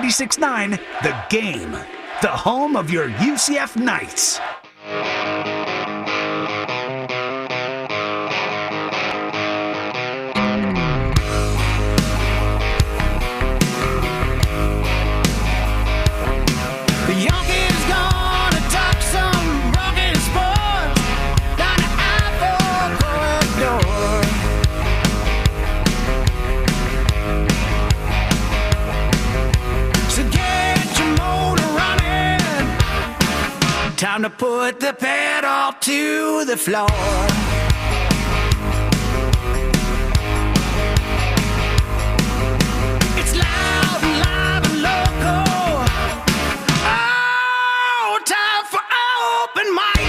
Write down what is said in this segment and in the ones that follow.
96.9 The Game, the home of your UCF Knights. Time to put the pedal to the floor. It's loud and live and local. Oh, time for open mic.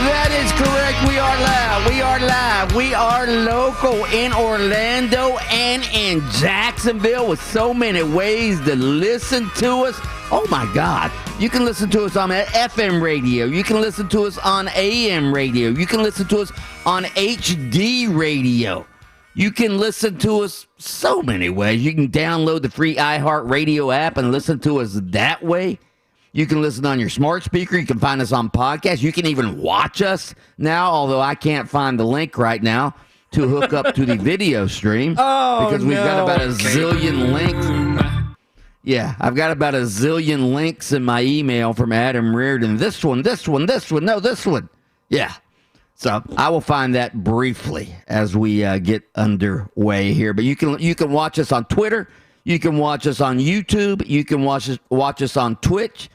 That is correct. We are live. We are live. We are local in Orlando and in Jacksonville with so many ways to listen to us. Oh, my God. You can listen to us on FM radio. You can listen to us on AM radio. You can listen to us on HD radio. You can listen to us so many ways. You can download the free iHeartRadio app and listen to us that way. You can listen on your smart speaker. You can find us on podcast. You can even watch us now, although I can't find the link right now to hook up to the video stream. Because we've got about a zillion links. Yeah, I've got about a zillion links in my email from Adam Reardon. This one. No, this one. Yeah. So I will find that briefly as we get underway here. But you can watch us on Twitter. You can watch us on YouTube. You can watch us on Twitch.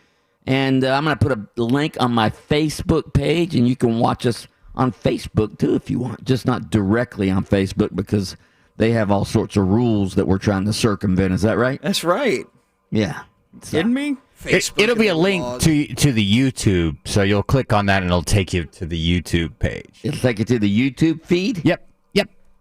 And I'm going to put a link on my Facebook page, and you can watch us on Facebook, too, if you want. Just not directly on Facebook, because they have all sorts of rules that we're trying to circumvent. Is that right? That's right. Yeah. So, kidding me? It'll be a link to the YouTube, so you'll click on that, and it'll take you to the YouTube page. It'll take you to the YouTube feed? Yep.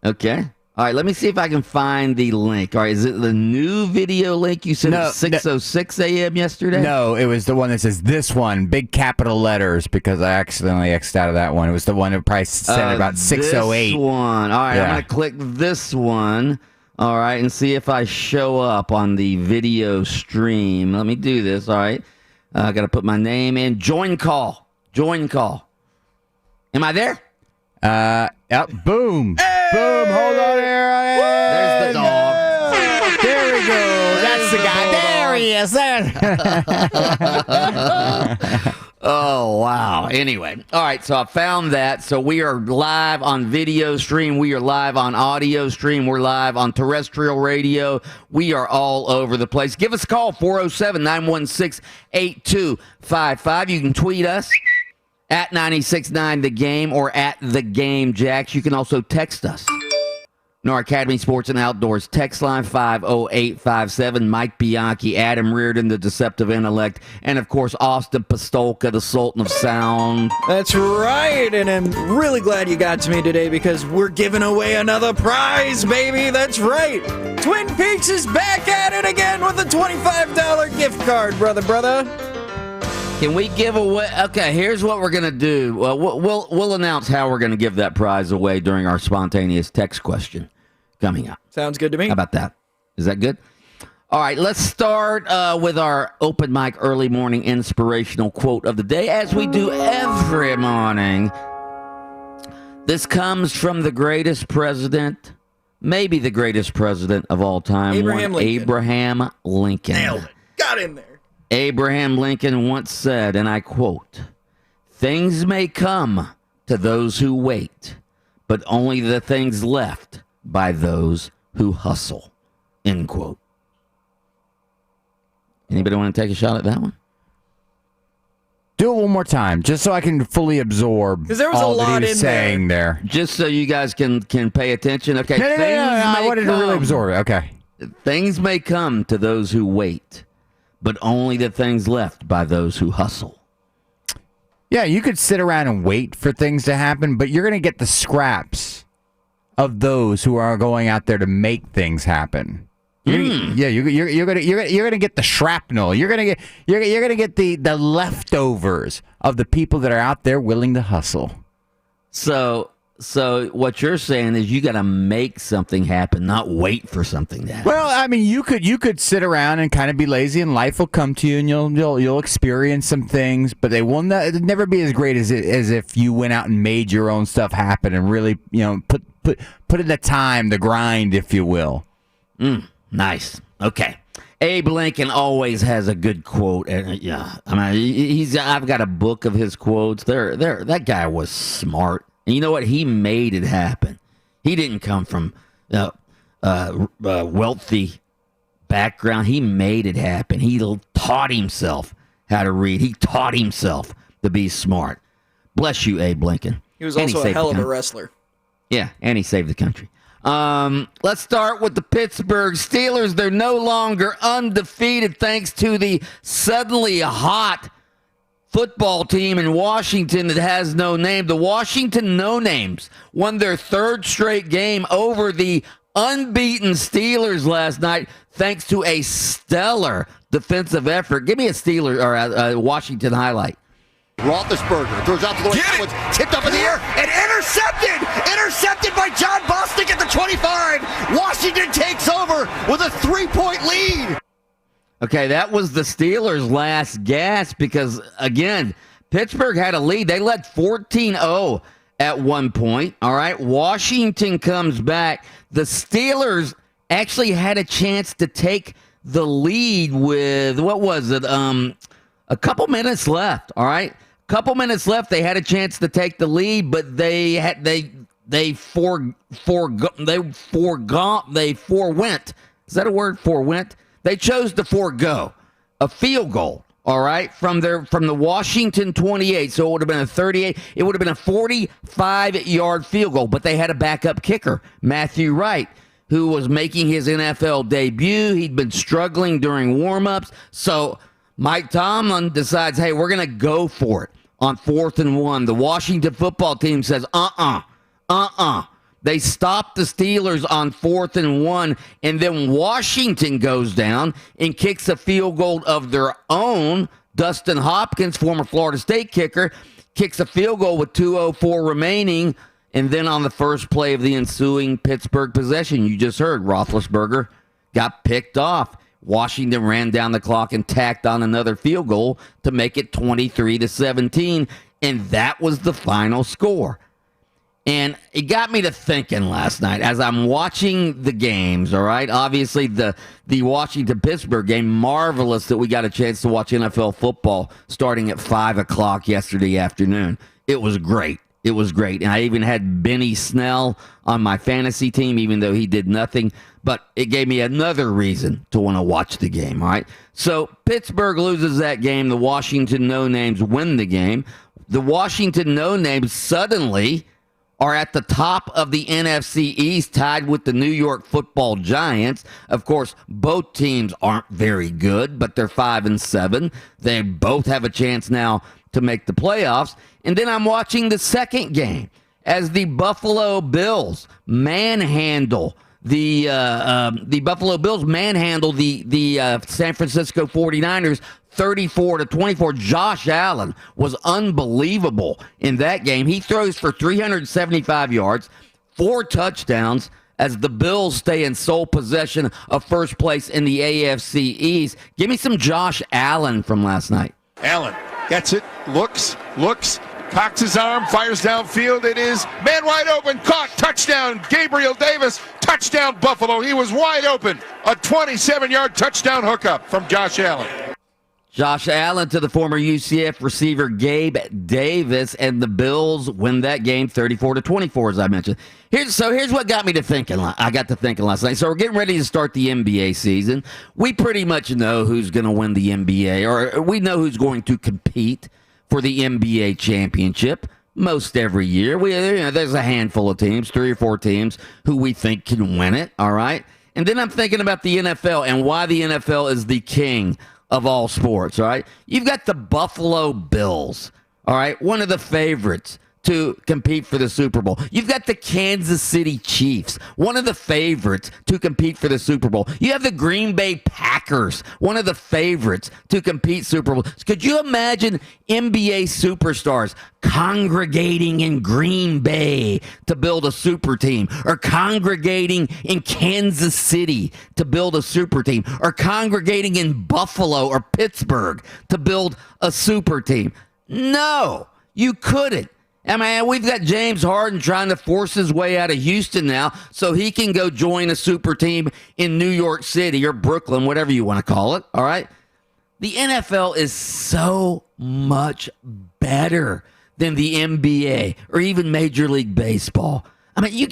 Okay. All right, let me see if I can find the link. All right, is it the new video link you sent at 6:06 a.m. yesterday? No, it was the one that says this one, big capital letters, because I accidentally X'd out of that one. It was the one that probably sent about 6:08. This one. All right, yeah. I'm going to click this one. All right, and see if I show up on the video stream. Let me do this. All right, I got to put my name in. Join call. Am I there? Yep. Boom. Hey! Boom. Hold on there. There's the dog. There we go. That's the guy. There he is. Oh, wow. Anyway. All right, so I found that. So we are live on video stream. We are live on audio stream. We're live on terrestrial radio. We are all over the place. Give us a call, 407-916-8255. You can tweet us at 96.9 The Game or at The Game Jacks. You can also text us. Our Academy Sports and Outdoors text line 50857. Mike Bianchi, Adam Reardon, the Deceptive Intellect, and of course Austin Pastolka, the Sultan of Sound. That's right, and I'm really glad you got to me today because we're giving away another prize, baby. That's right. Twin Peaks is back at it again with a $25 gift card, brother. Can we give away? Okay, here's what we're gonna do. We'll announce how we're gonna give that prize away during our spontaneous text question coming up. Sounds good to me. How about that? Is that good? All right, let's start with our open mic early morning inspirational quote of the day, as we do every morning. This comes from the greatest president, maybe the greatest president of all time, Abraham Lincoln. Nailed it. Got in there. Abraham Lincoln once said, and I quote, "Things may come to those who wait, but only the things left by those who hustle." End quote. Anybody want to take a shot at that one? Do it one more time, just so I can fully absorb because there was all a lot that he was saying there. Just so you guys can pay attention. Okay. No, I wanted to really absorb it. Okay. Things may come to those who wait, but only the things left by those who hustle. Yeah, you could sit around and wait for things to happen, but you're going to get the scraps of those who are going out there to make things happen. You're gonna get the shrapnel. You're gonna get the leftovers of the people that are out there willing to hustle. So what you're saying is you got to make something happen, not wait for something to happen. Well, I mean, you could sit around and kind of be lazy, and life will come to you, and you'll experience some things, but they will never be as great as if you went out and made your own stuff happen and really, put in the time, the grind, if you will. Nice. Okay. Abe Lincoln always has a good quote, and I've got a book of his quotes. That guy was smart. And you know what? He made it happen. He didn't come from wealthy background. He made it happen. He taught himself how to read. He taught himself to be smart. Bless you, Abe Lincoln. He was also a hell of a wrestler. Yeah, and he saved the country. Let's start with the Pittsburgh Steelers. They're no longer undefeated thanks to the suddenly hot football team in Washington that has no name. The Washington No Names won their third straight game over the unbeaten Steelers last night thanks to a stellar defensive effort. Give me a Steelers or a Washington highlight. Roethlisberger throws out to the right. Tipped up in the air and intercepted! Intercepted by John Bostic at the 25. Washington takes over with a 3-point lead. Okay, that was the Steelers' last gasp because, again, Pittsburgh had a lead. They led 14-0 at one point, all right? Washington comes back. The Steelers actually had a chance to take the lead with, what was it, a couple minutes left, all right? Couple minutes left. They had a chance to take the lead, but they forewent. Is that a word? Forewent? They chose to forego a field goal, all right, from the Washington 28. So it would have been a 38. It would have been a 45-yard field goal, but they had a backup kicker, Matthew Wright, who was making his NFL debut. He'd been struggling during warm-ups. So Mike Tomlin decides, hey, we're going to go for it on 4th and 1. The Washington football team says, They stopped the Steelers on 4th and 1, and then Washington goes down and kicks a field goal of their own. Dustin Hopkins, former Florida State kicker, kicks a field goal with 2:04 remaining, and then on the first play of the ensuing Pittsburgh possession, you just heard, Roethlisberger got picked off. Washington ran down the clock and tacked on another field goal to make it 23-17, and that was the final score. And it got me to thinking last night as I'm watching the games, all right? Obviously, the Washington-Pittsburgh game, marvelous that we got a chance to watch NFL football starting at 5 o'clock yesterday afternoon. It was great. It was great. And I even had Benny Snell on my fantasy team, even though he did nothing. But it gave me another reason to want to watch the game, all right? So Pittsburgh loses that game. The Washington No-Names win the game. The Washington No-Names suddenly are at the top of the NFC East, tied with the New York Football Giants. Of course, both teams aren't very good, but they're 5-7. They both have a chance now to make the playoffs. And then I'm watching the second game as the Buffalo Bills manhandle the San Francisco 49ers 34-24. Josh Allen was unbelievable in that game. He throws for 375 yards, 4 touchdowns, as the Bills stay in sole possession of first place in the AFC East. Give me some Josh Allen from last night. Allen gets it, looks, cocks his arm, fires downfield. It is man wide open, caught, touchdown, Gabriel Davis, touchdown Buffalo. He was wide open. A 27-yard touchdown hookup from Josh Allen. Josh Allen to the former UCF receiver Gabe Davis, and the Bills win that game 34-24, as I mentioned. Here's what got me to thinking. I got to thinking last night. So we're getting ready to start the NBA season. We pretty much know who's going to win the NBA, or we know who's going to compete for the NBA championship most every year. There's a handful of teams, 3 or 4 teams, who we think can win it, all right? And then I'm thinking about the NFL and why the NFL is the king of all sports, all right? You've got the Buffalo Bills, all right? One of the favorites to compete for the Super Bowl. You've got the Kansas City Chiefs, one of the favorites to compete for the Super Bowl. You have the Green Bay Packers, one of the favorites to compete Super Bowl. Could you imagine NBA superstars congregating in Green Bay to build a super team, or congregating in Kansas City to build a super team, or congregating in Buffalo or Pittsburgh to build a super team? No, you couldn't. I mean, we've got James Harden trying to force his way out of Houston now so he can go join a super team in New York City or Brooklyn, whatever you want to call it, all right? The NFL is so much better than the NBA or even Major League Baseball. I mean,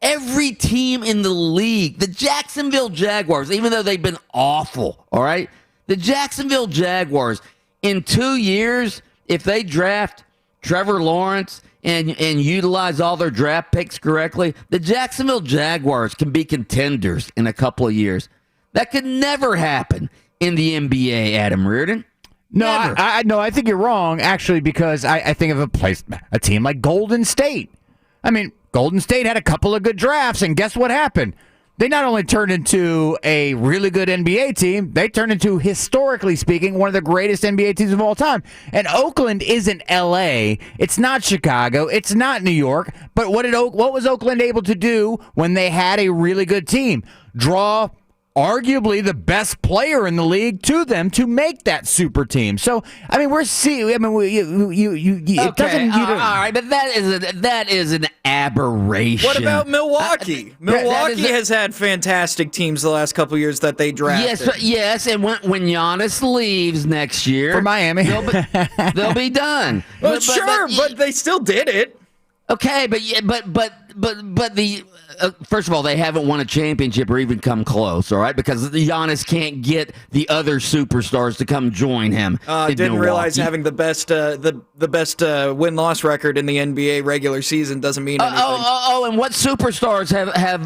every team in the league, the Jacksonville Jaguars, even though they've been awful, all right? The Jacksonville Jaguars, in 2 years, if they draft Trevor Lawrence and utilize all their draft picks correctly, the Jacksonville Jaguars can be contenders in a couple of years. That could never happen in the NBA, Adam Reardon. No, I think you're wrong, actually, because I think of a team like Golden State. I mean, Golden State had a couple of good drafts, and guess what happened? They not only turned into a really good NBA team, they turned into, historically speaking, one of the greatest NBA teams of all time. And Oakland isn't L.A., it's not Chicago, it's not New York, but what was Oakland able to do when they had a really good team? Draw arguably the best player in the league to them to make that super team. So, I mean, we're seeing. I mean, it doesn't. All right, but that is an aberration. What about Milwaukee? Milwaukee has had fantastic teams the last couple of years that they drafted. Yes, and when Giannis leaves next year for Miami, they'll be done. Well, but they still did it. Okay, but the first of all, they haven't won a championship or even come close. All right, because Giannis can't get the other superstars to come join him. Didn't realize having the best win-loss record in the NBA regular season doesn't mean anything. And what superstars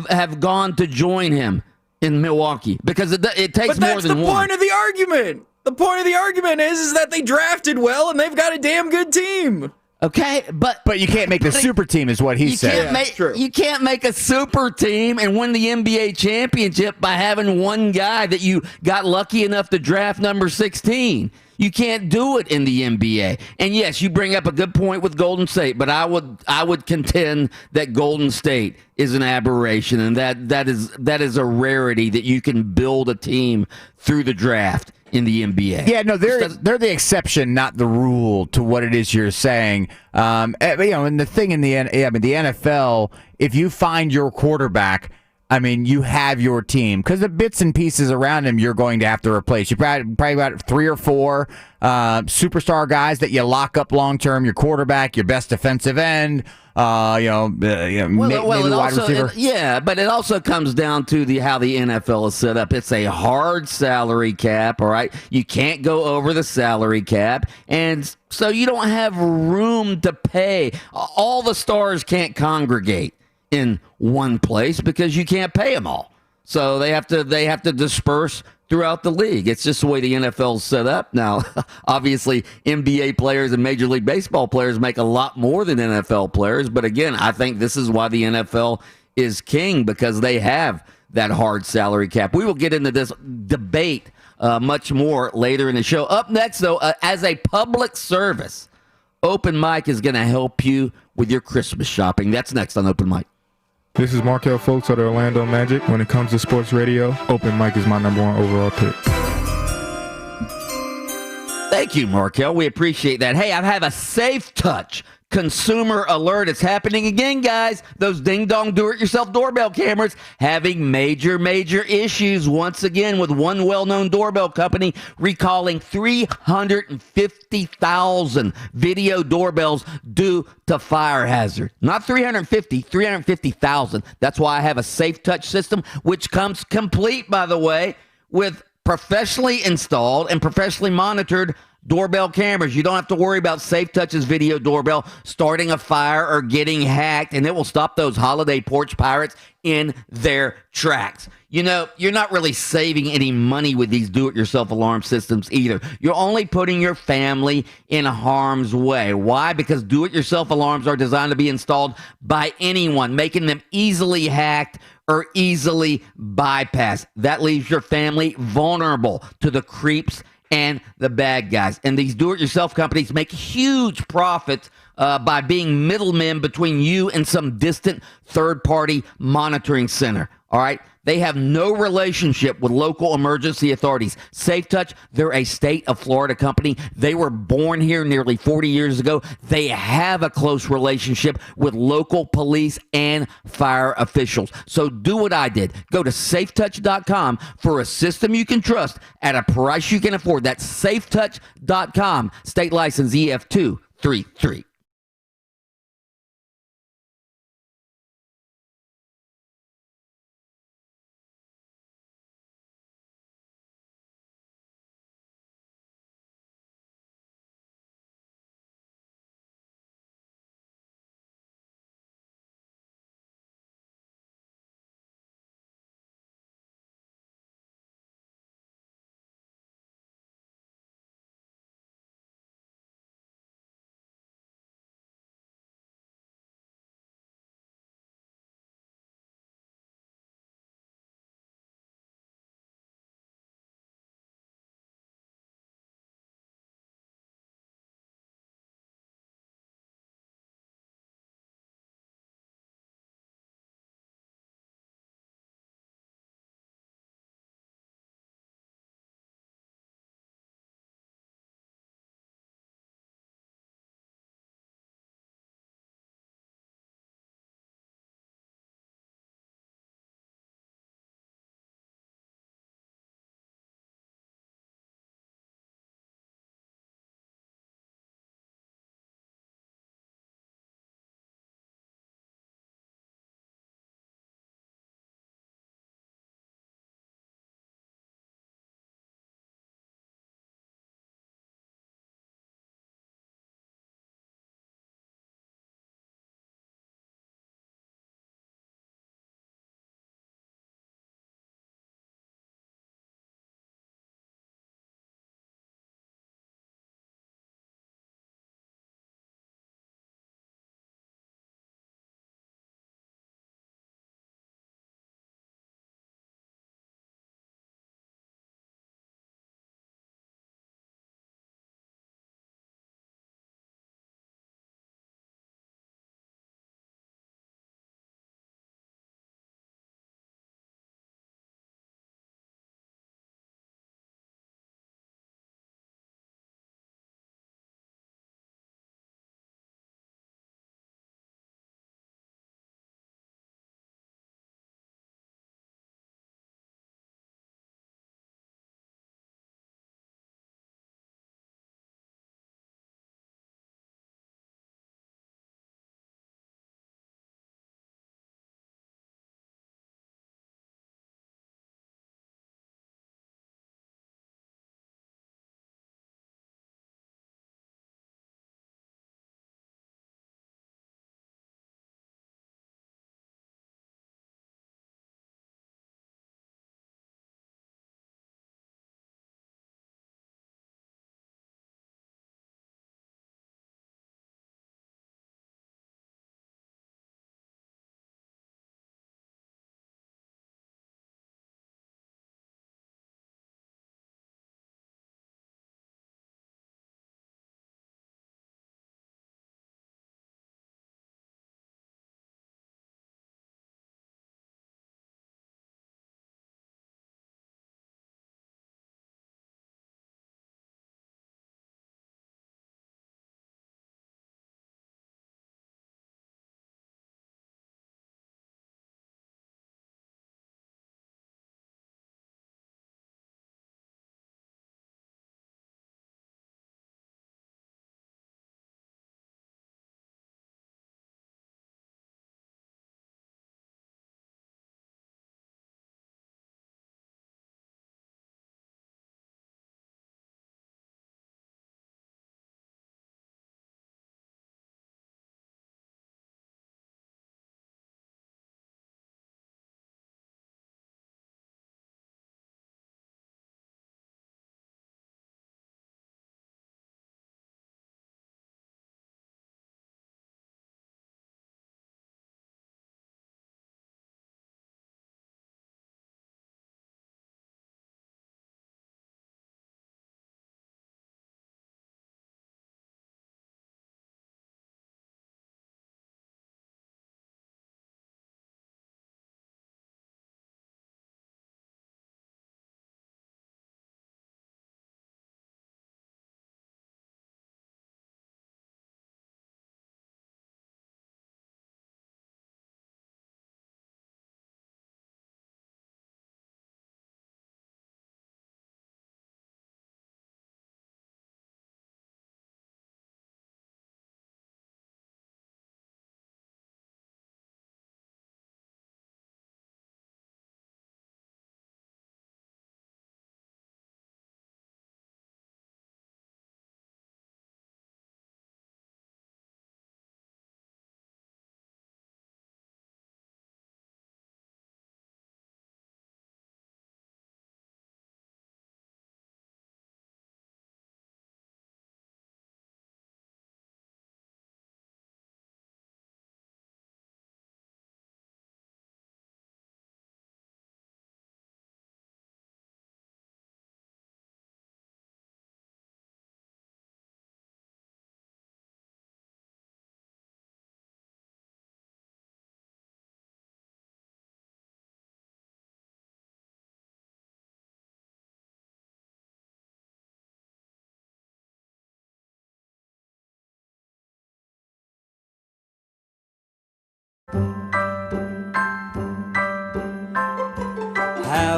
have gone to join him in Milwaukee? Because it takes more than one. But that's the point of the argument. The point of the argument is that they drafted well and they've got a damn good team. Okay, but you can't make the super team, is what he said. You can't make a super team and win the NBA championship by having one guy that you got lucky enough to draft number 16. You can't do it in the NBA. And yes, you bring up a good point with Golden State, but I would contend that Golden State is an aberration, and that is a rarity that you can build a team through the draft in the NBA. Yeah, no, they're the exception, not the rule to what it is you're saying. And the thing in the NFL, if you find your quarterback, I mean, you have your team, because the bits and pieces around him you're going to have to replace. You probably got 3 or 4 superstar guys that you lock up long term. Your quarterback, your best defensive end, maybe wide receiver. But it also comes down to how the NFL is set up. It's a hard salary cap. All right, you can't go over the salary cap, and so you don't have room to pay. All the stars can't congregate in one place because you can't pay them all. So they have to disperse throughout the league. It's just the way the NFL is set up. Now, obviously, NBA players and Major League Baseball players make a lot more than NFL players. But again, I think this is why the NFL is king, because they have that hard salary cap. We will get into this debate much more later in the show. Up next, though, as a public service, Open Mic is going to help you with your Christmas shopping. That's next on Open Mic. This is Markel Folks of the Orlando Magic. When it comes to sports radio, Open Mic is my number 1 overall pick. Thank you, Markel. We appreciate that. Hey, I have a Safe Touch consumer alert. It's happening again, guys. Those ding-dong do-it-yourself doorbell cameras having major issues once again, with one well-known doorbell company recalling 350,000 video doorbells due to fire hazard. Not 350,000. That's why I have a Safe Touch system, which comes complete, by the way, with professionally installed and professionally monitored Doorbell cameras. You don't have to worry about Safe Touch's video doorbell starting a fire or getting hacked, and it will stop those holiday porch pirates in their tracks. You know, you're not really saving any money with these do-it-yourself alarm systems either. You're only putting your family in harm's way. Why? Because do-it-yourself alarms are designed to be installed by anyone, making them easily hacked or easily bypassed. That leaves your family vulnerable to the creeps and the bad guys. And these do-it-yourself companies make huge profits by being middlemen between you and some distant third-party monitoring center. All right? They have no relationship with local emergency authorities. Safe Touch, they're a state of Florida company. They were born here nearly 40 years ago. They have a close relationship with local police and fire officials. So do what I did. Go to safetouch.com for a system you can trust at a price you can afford. That's safetouch.com. State license EF233.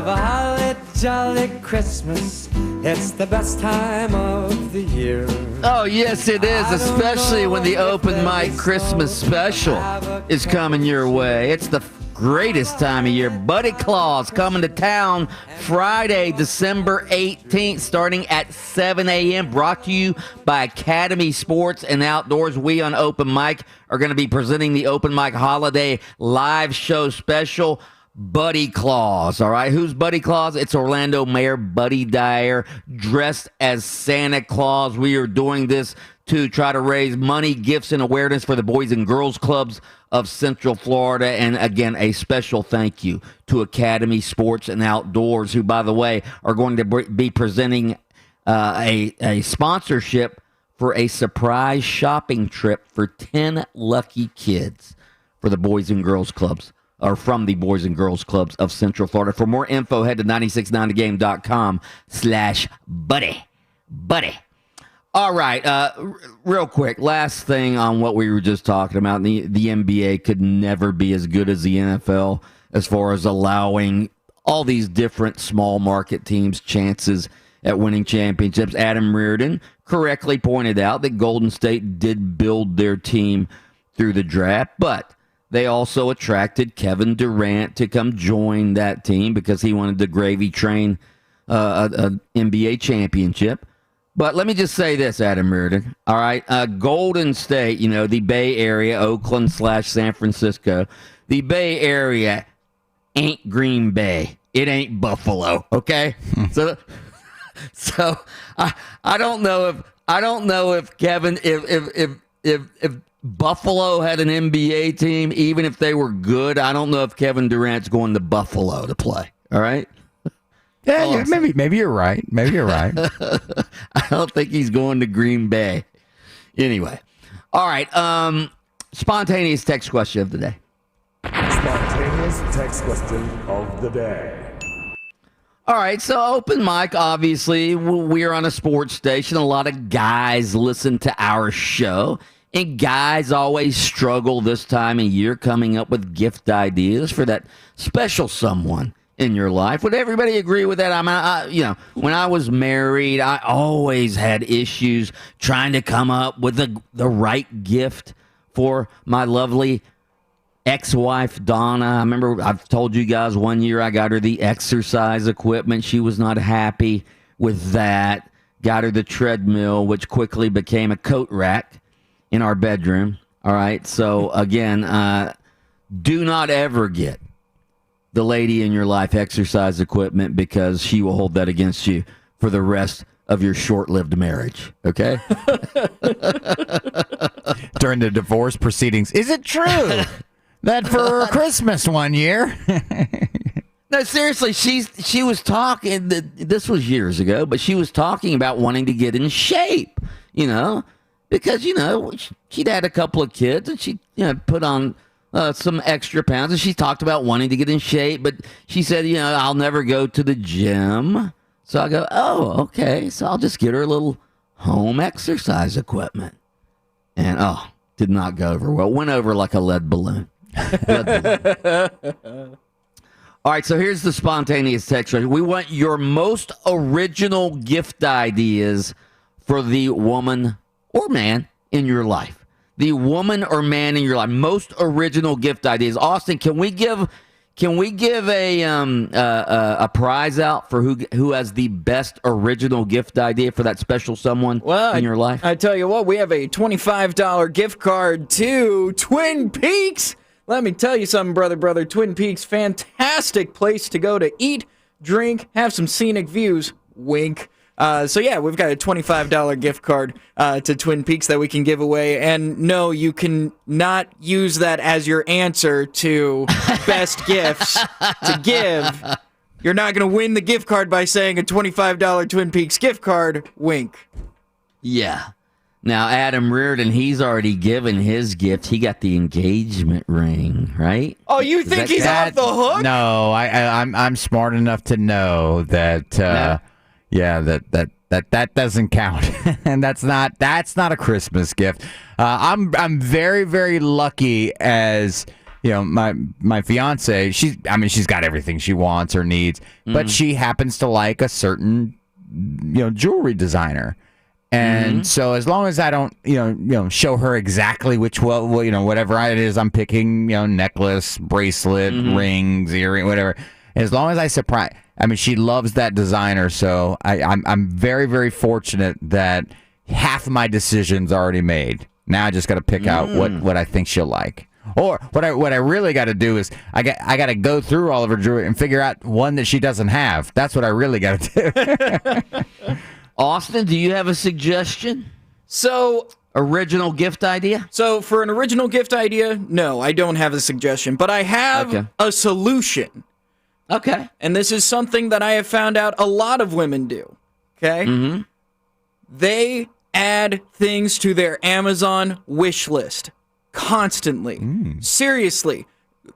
Have a holly jolly Christmas. It's the best time of the year. Oh, yes, it is, especially when the open mic Christmas special is coming your way. It's the greatest time of year. Buddy Claus coming to town Friday, December 18th, starting at 7 a.m. Brought to you by Academy Sports and Outdoors. We on Open Mic are going to be presenting the Open Mic Holiday Live Show Special. Buddy Claus, all right? Who's Buddy Claus? It's Orlando Mayor Buddy Dyer, dressed as Santa Claus. We are doing this to try to raise money, gifts, and awareness for the Boys and Girls Clubs of Central Florida. And again, a special thank you to Academy Sports and Outdoors, who, by the way, are going to be presenting a sponsorship for a surprise shopping trip for 10 lucky kids for the Boys and Girls Clubs, or from the Boys and Girls Clubs of Central Florida. For more info, head to 969thegame.com/buddy. Buddy. All right, real quick, last thing on what we were just talking about. The NBA could never be as good as the NFL as far as allowing all these different small market teams chances at winning championships. Adam Reardon correctly pointed out that Golden State did build their team through the draft, but they also attracted Kevin Durant to come join that team because he wanted to gravy train an NBA championship. But let me just say this, Adam Reardon. All right, Golden State, the Bay Area, Oakland/San Francisco. The Bay Area ain't Green Bay. It ain't Buffalo. Okay, so I don't know if Kevin if Buffalo had an NBA team, even if they were good, I don't know if Kevin Durant's going to Buffalo to play. All right. Yeah, maybe you're right. Maybe you're right. I don't think he's going to Green Bay. Anyway. All right. Spontaneous text question of the day. Spontaneous text question of the day. All right, so open mic, obviously, we are on a sports station. A lot of guys listen to our show, and guys always struggle this time of year coming up with gift ideas for that special someone in your life. Would everybody agree with that? When I was married, I always had issues trying to come up with the right gift for my lovely ex-wife Donna. I remember I've told you guys one year I got her the exercise equipment. She was not happy with that. Got her the treadmill, which quickly became a coat rack in our bedroom. All right. So again, do not ever get the lady in your life exercise equipment, because she will hold that against you for the rest of your short-lived marriage. Okay. During the divorce proceedings, is it true that for Christmas one year? No, seriously, she was talking, this was years ago, but she was talking about wanting to get in shape, because, she'd had a couple of kids and she put on some extra pounds, and she talked about wanting to get in shape, but she said, I'll never go to the gym. So I go, oh, okay, so I'll just get her a little home exercise equipment. And, did not go over well. Went over like a lead balloon. All right, so here's the spontaneous text. We want your most original gift ideas for the woman or man in your life. The woman or man in your life. Most original gift ideas. Austin, can we give a prize out for who has the best original gift idea for that special someone in your life? I tell you what, we have a $25 gift card to Twin Peaks. Let me tell you something, brother. Twin Peaks, fantastic place to go to eat, drink, have some scenic views. Wink. We've got a $25 gift card to Twin Peaks that we can give away. And no, you can not use that as your answer to best gifts to give. You're not going to win the gift card by saying a $25 Twin Peaks gift card. Wink. Yeah. Now, Adam Reardon, he's already given his gift. He got the engagement ring, right? Oh, you think he's off the hook? No, I'm smart enough to know that. No. Yeah, that doesn't count, and that's not a Christmas gift. I'm very, very lucky as my fiance, she's got everything she wants or needs, but she happens to like a certain jewelry designer. And so as long as I don't, show her exactly whatever it is I'm picking, necklace, bracelet, rings, earring, whatever. As long as I surprise, she loves that designer. So I'm very, very fortunate that half of my decision's already made. Now I just got to pick out what I think she'll like. Or what I really got to do is I got to go through all of her jewelry and figure out one that she doesn't have. That's what I really got to do. Austin, do you have a suggestion? Original gift idea? So for an original gift idea, no, I don't have a suggestion, but I have a solution. Okay. And this is something that I have found out a lot of women do. Okay? They add things to their Amazon wish list constantly. Seriously.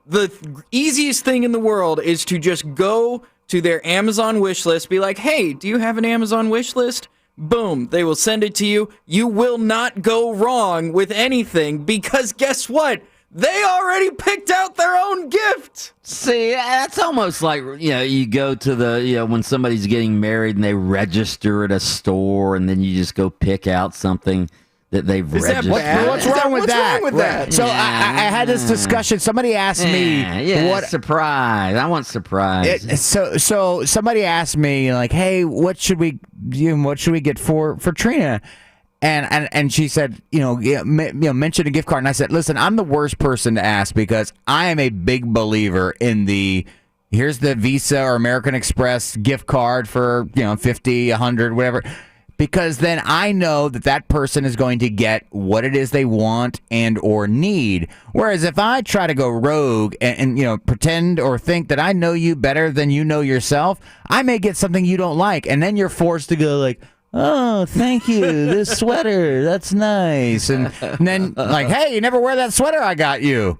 The easiest thing in the world is to just go to their Amazon wish list, be like, hey, do you have an Amazon wish list? Boom, they will send it to you. You will not go wrong with anything because guess what? They already picked out their own gift. See, that's almost like, you go to when somebody's getting married and they register at a store and then you just go pick out something that they've registered. What's wrong with that? So I had this discussion. Somebody asked me, "What surprise? I want surprise." So somebody asked me, like, "Hey, what should we get for Trina?" And she said, mention a gift card. And I said, listen, I'm the worst person to ask because I am a big believer in here's the Visa or American Express gift card for 50, 100, whatever. Because then I know that person is going to get what it is they want and or need. Whereas if I try to go rogue and pretend or think that I know you better than you know yourself, I may get something you don't like. And then you're forced to go like, oh, thank you, this sweater, that's nice. And then like, hey, you never wear that sweater I got you.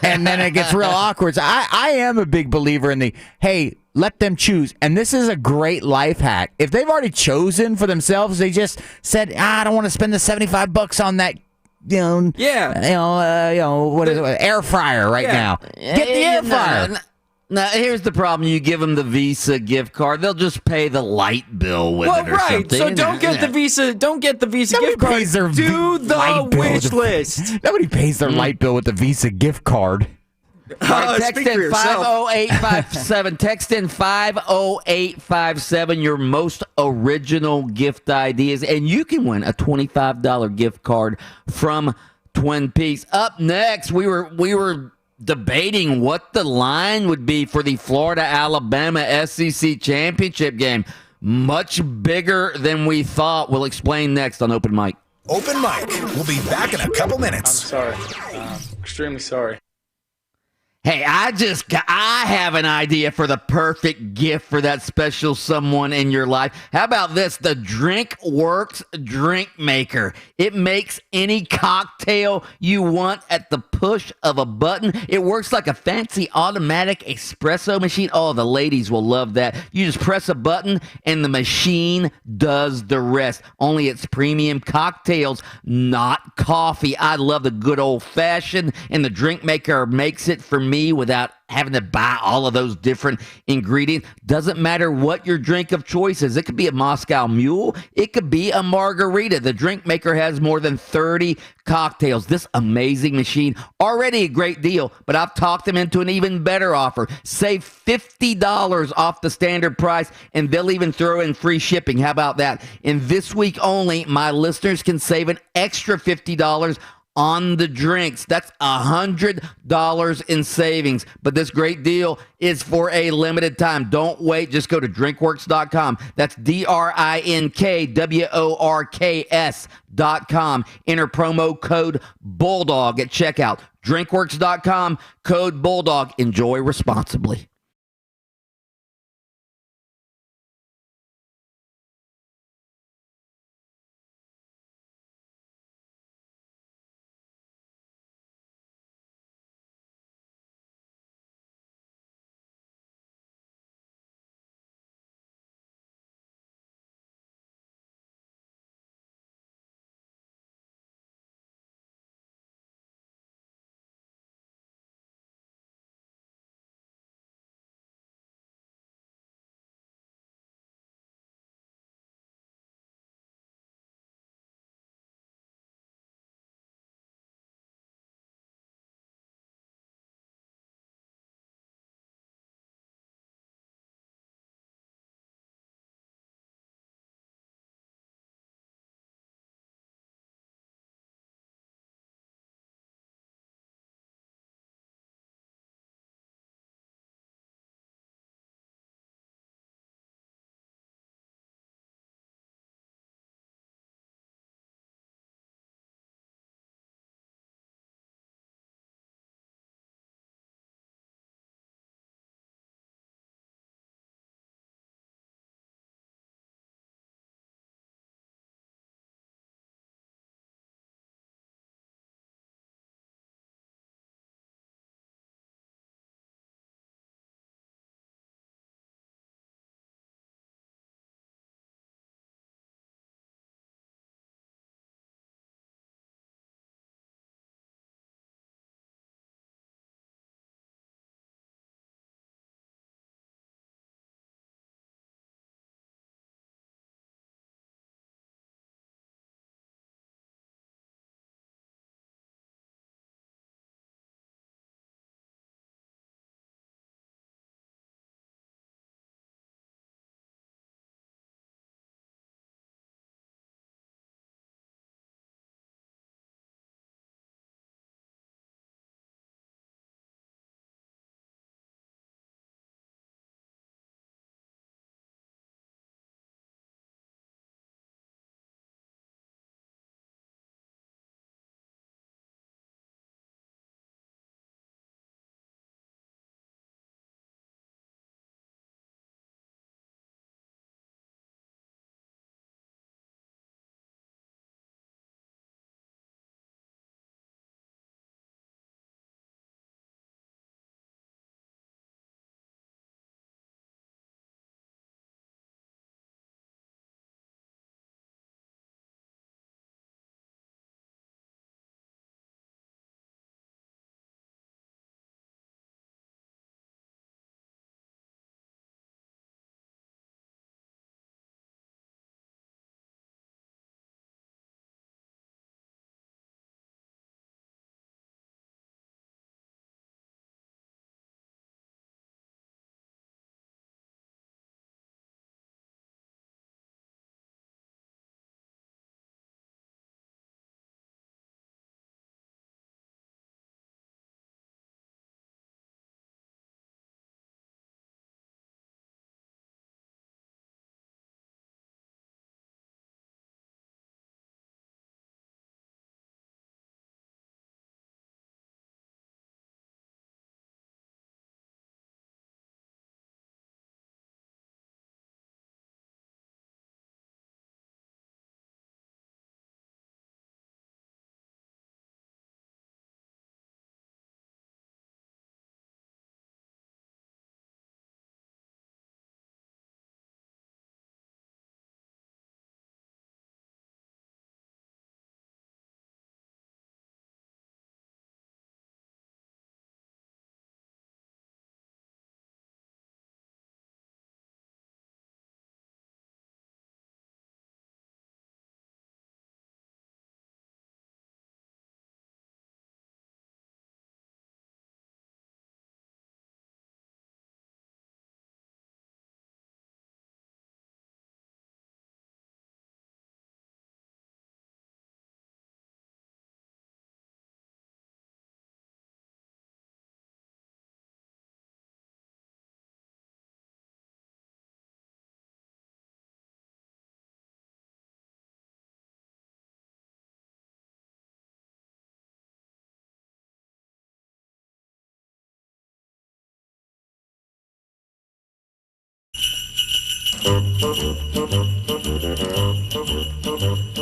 And then it gets real awkward. So I am a big believer in hey, let them choose. And this is a great life hack. If they've already chosen for themselves, they just said, I don't want to spend the $75 on that, what is it, air fryer now. Get the air fryer. Now, here's the problem. You give them the Visa gift card, they'll just pay the light bill with it or something. So don't get the Visa gift card. Do the wish list. Nobody pays their light bill with the Visa gift card. Text in 50857. Text in 50857 your most original gift ideas, and you can win a $25 gift card from Twin Peaks. Up next, we were debating what the line would be for the Florida-Alabama SEC championship game. Much bigger than we thought. We'll explain next on Open Mic. Open Mic. We'll be back in a couple minutes. I'm sorry. Extremely sorry. Hey, I have an idea for the perfect gift for that special someone in your life. How about this? The DrinkWorks Drink Maker. It makes any cocktail you want at the push of a button. It works like a fancy automatic espresso machine. Oh, the ladies will love that. You just press a button and the machine does the rest. Only it's premium cocktails, not coffee. I love the good old fashioned, and the Drink Maker makes it for me without having to buy all of those different ingredients. Doesn't matter what your drink of choice is. It could be a Moscow Mule. It could be a margarita. The Drink Maker has more than 30 cocktails. This amazing machine, already a great deal, but I've talked them into an even better offer. Save $50 off the standard price, and they'll even throw in free shipping. How about that? And this week only, my listeners can save an extra $50 on the drinks. That's $100 in savings. But this great deal is for a limited time. Don't wait. Just go to drinkworks.com. That's DRINKWORKS.com. Enter promo code Bulldog at checkout. Drinkworks.com, code Bulldog. Enjoy responsibly.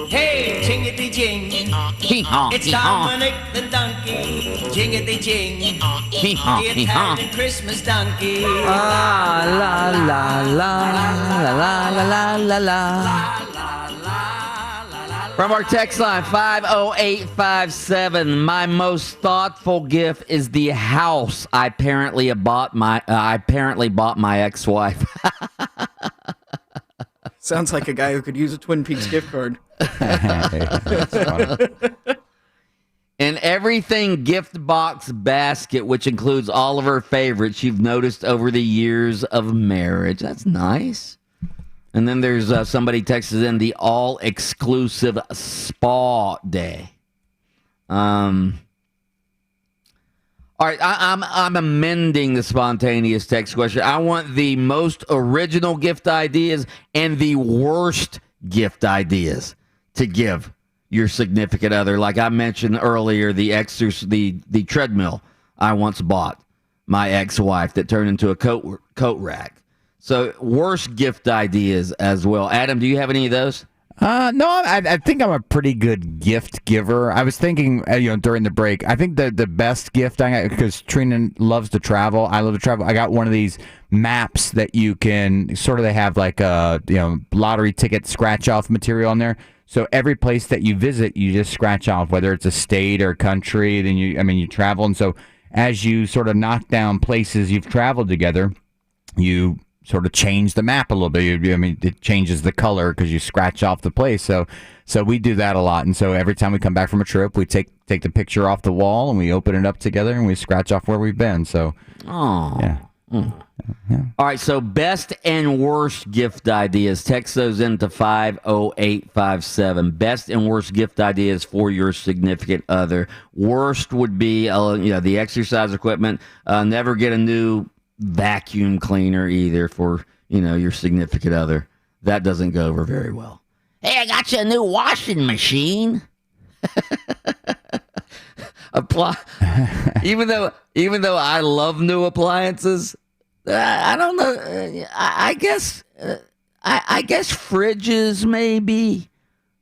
Hey, jingity jing. It's Dominic the donkey. Jingity jing. The Italian Christmas donkey. Ah, la la la la la la la la. From our text line 50857, my most thoughtful gift is the house I apparently bought my ex-wife. Sounds like a guy who could use a Twin Peaks gift card. An everything gift box basket, which includes all of her favorites you've noticed over the years of marriage. That's nice. And then there's somebody texted in the all-exclusive spa day. All right, I'm amending the spontaneous text question. I want the most original gift ideas and the worst gift ideas to give your significant other. Like I mentioned earlier, the treadmill I once bought my ex-wife that turned into a coat rack. So worst gift ideas as well. Adam, do you have any of those? No, I think I'm a pretty good gift giver. I was thinking, during the break, I think the best gift I got, because Trina loves to travel, I love to travel. I got one of these maps that you can they have like a lottery ticket scratch off material on there. So every place that you visit, you just scratch off, whether it's a state or country. Then you travel, and so as you sort of knock down places you've traveled together, you sort of change the map a little bit. It changes the color because you scratch off the place. So we do that a lot. And so every time we come back from a trip, we take the picture off the wall and we open it up together and we scratch off where we've been. So, yeah. All right. So best and worst gift ideas. Text those into 50857. Best and worst gift ideas for your significant other. Worst would be, the exercise equipment. Never get a new vacuum cleaner either for your significant other. That doesn't go over very well. Hey, I got you a new washing machine. Even though I love new appliances, I don't know. I guess fridges maybe.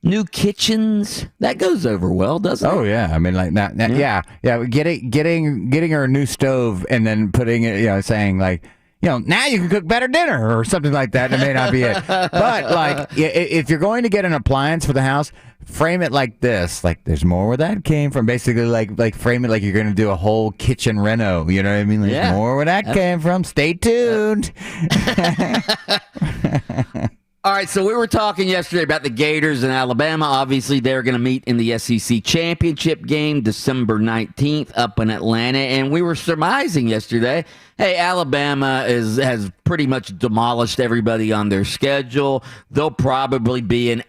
New kitchens, that goes over well, doesn't it? Oh yeah, I mean like that. Yeah. Getting her a new stove and then putting it, saying like, now you can cook better dinner or something like that. It may not be it, but like if you're going to get an appliance for the house, frame it like this: like there's more where that came from. Basically, like frame it like you're going to do a whole kitchen reno. You know what I mean? There's more where that came from. Stay tuned. All right, so we were talking yesterday about the Gators in Alabama. Obviously, they're going to meet in the SEC championship game December 19th up in Atlanta. And we were surmising yesterday, hey, Alabama has pretty much demolished everybody on their schedule. They'll probably be an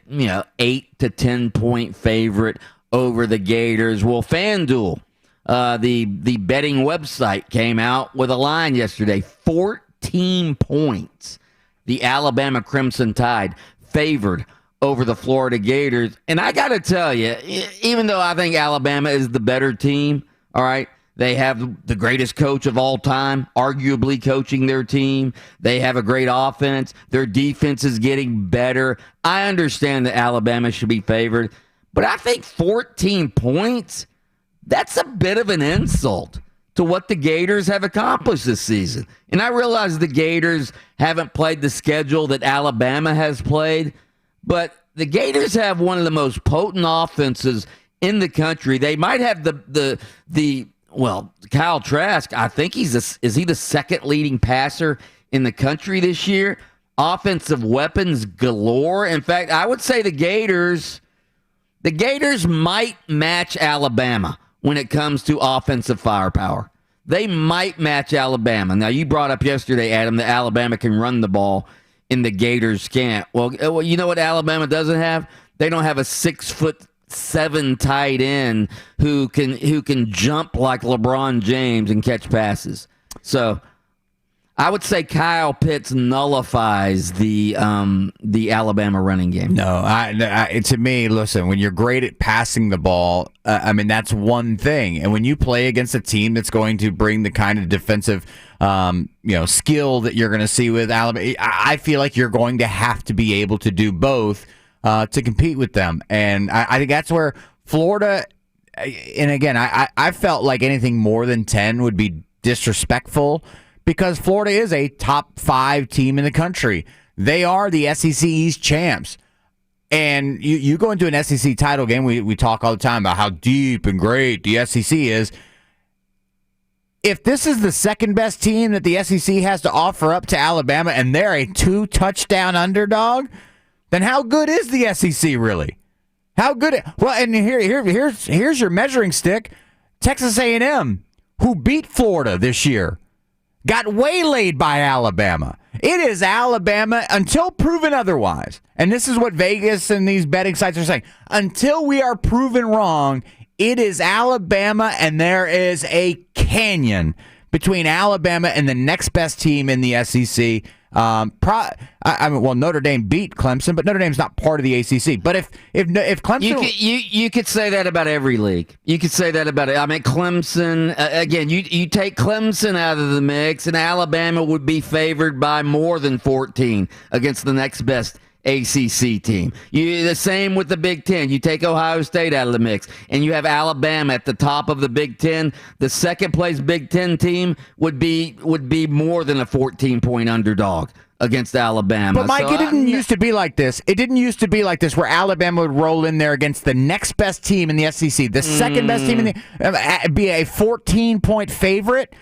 8 to 10 point favorite over the Gators. Well, FanDuel, the betting website, came out with a line yesterday, 14 points. The Alabama Crimson Tide favored over the Florida Gators. And I got to tell you, even though I think Alabama is the better team, all right, they have the greatest coach of all time, arguably coaching their team. They have a great offense. Their defense is getting better. I understand that Alabama should be favored, but I think 14 points, that's a bit of an insult to what the Gators have accomplished this season. And I realize the Gators haven't played the schedule that Alabama has played, but the Gators have one of the most potent offenses in the country. They might have Kyle Trask, I think is he the second leading passer in the country this year? Offensive weapons galore. In fact, I would say the Gators might match Alabama when it comes to offensive firepower. They might match Alabama. Now, you brought up yesterday, Adam, that Alabama can run the ball and the Gators can't. Well, you know what Alabama doesn't have? They don't have a 6'7" tight end who can jump like LeBron James and catch passes. So I would say Kyle Pitts nullifies the Alabama running game. No, to me, listen, when you're great at passing the ball, that's one thing. And when you play against a team that's going to bring the kind of defensive skill that you're going to see with Alabama, I feel like you're going to have to be able to do both to compete with them. And I think that's where Florida, and again, I felt like anything more than 10 would be disrespectful, because Florida is a top 5 team in the country. They are the SEC East champs. And you go into an SEC title game, we talk all the time about how deep and great the SEC is. If this is the second best team that the SEC has to offer up to Alabama, and they're a 2-touchdown underdog, then how good is the SEC really? How good? Well, and here's your measuring stick. Texas A&M, who beat Florida this year, got waylaid by Alabama. It is Alabama until proven otherwise. And this is what Vegas and these betting sites are saying. Until we are proven wrong, it is Alabama, and there is a canyon between Alabama and the next best team in the SEC. Notre Dame beat Clemson, but Notre Dame's not part of the ACC. But if Clemson, you could say that about every league. You could say that about it. Clemson again. You take Clemson out of the mix, and Alabama would be favored by more than 14 against the next best ACC team. The same with the Big Ten. You take Ohio State out of the mix, and you have Alabama at the top of the Big Ten. The second place Big Ten team would be more than a 14-point underdog against Alabama. But Mike, it didn't used to be like this. It didn't used to be like this, where Alabama would roll in there against the next best team in the SEC, the second best team in the be a 14-point favorite.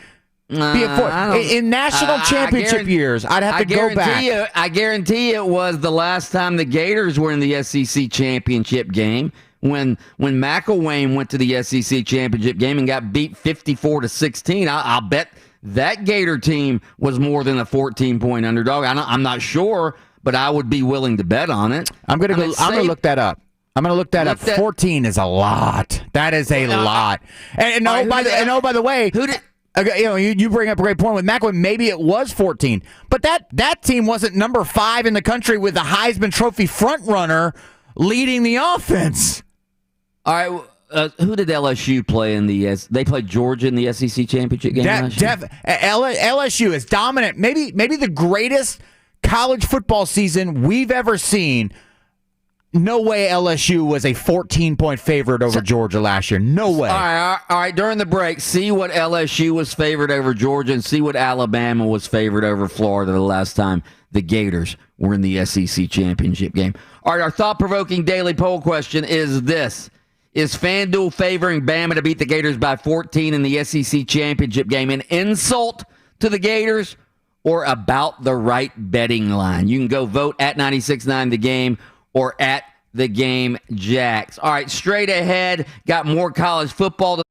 In national championship years, I'd have to go back. I guarantee it was the last time the Gators were in the SEC championship game, when McElwain went to the SEC championship game and got beat 54-16. I'll bet that Gator team was more than a 14-point underdog. I'm not sure, but I would be willing to bet on it. I'm gonna look that up. 14 is a lot. That is a lot. And by the way, who did? You bring up a great point with McElwain. Maybe it was 14, but that team wasn't number 5 in the country with the Heisman Trophy front runner leading the offense. All right, who did LSU play in the? They played Georgia in the SEC championship game. LSU is dominant. Maybe the greatest college football season we've ever seen. No way LSU was a 14-point favorite over Georgia last year. No way. All right. During the break, see what LSU was favored over Georgia, and see what Alabama was favored over Florida the last time the Gators were in the SEC championship game. All right, our thought-provoking daily poll question is this. Is FanDuel favoring Bama to beat the Gators by 14 in the SEC championship game an insult to the Gators, or about the right betting line? You can go vote at 96.9 The Game or at The Game Jacks. All right, straight ahead, got more college football to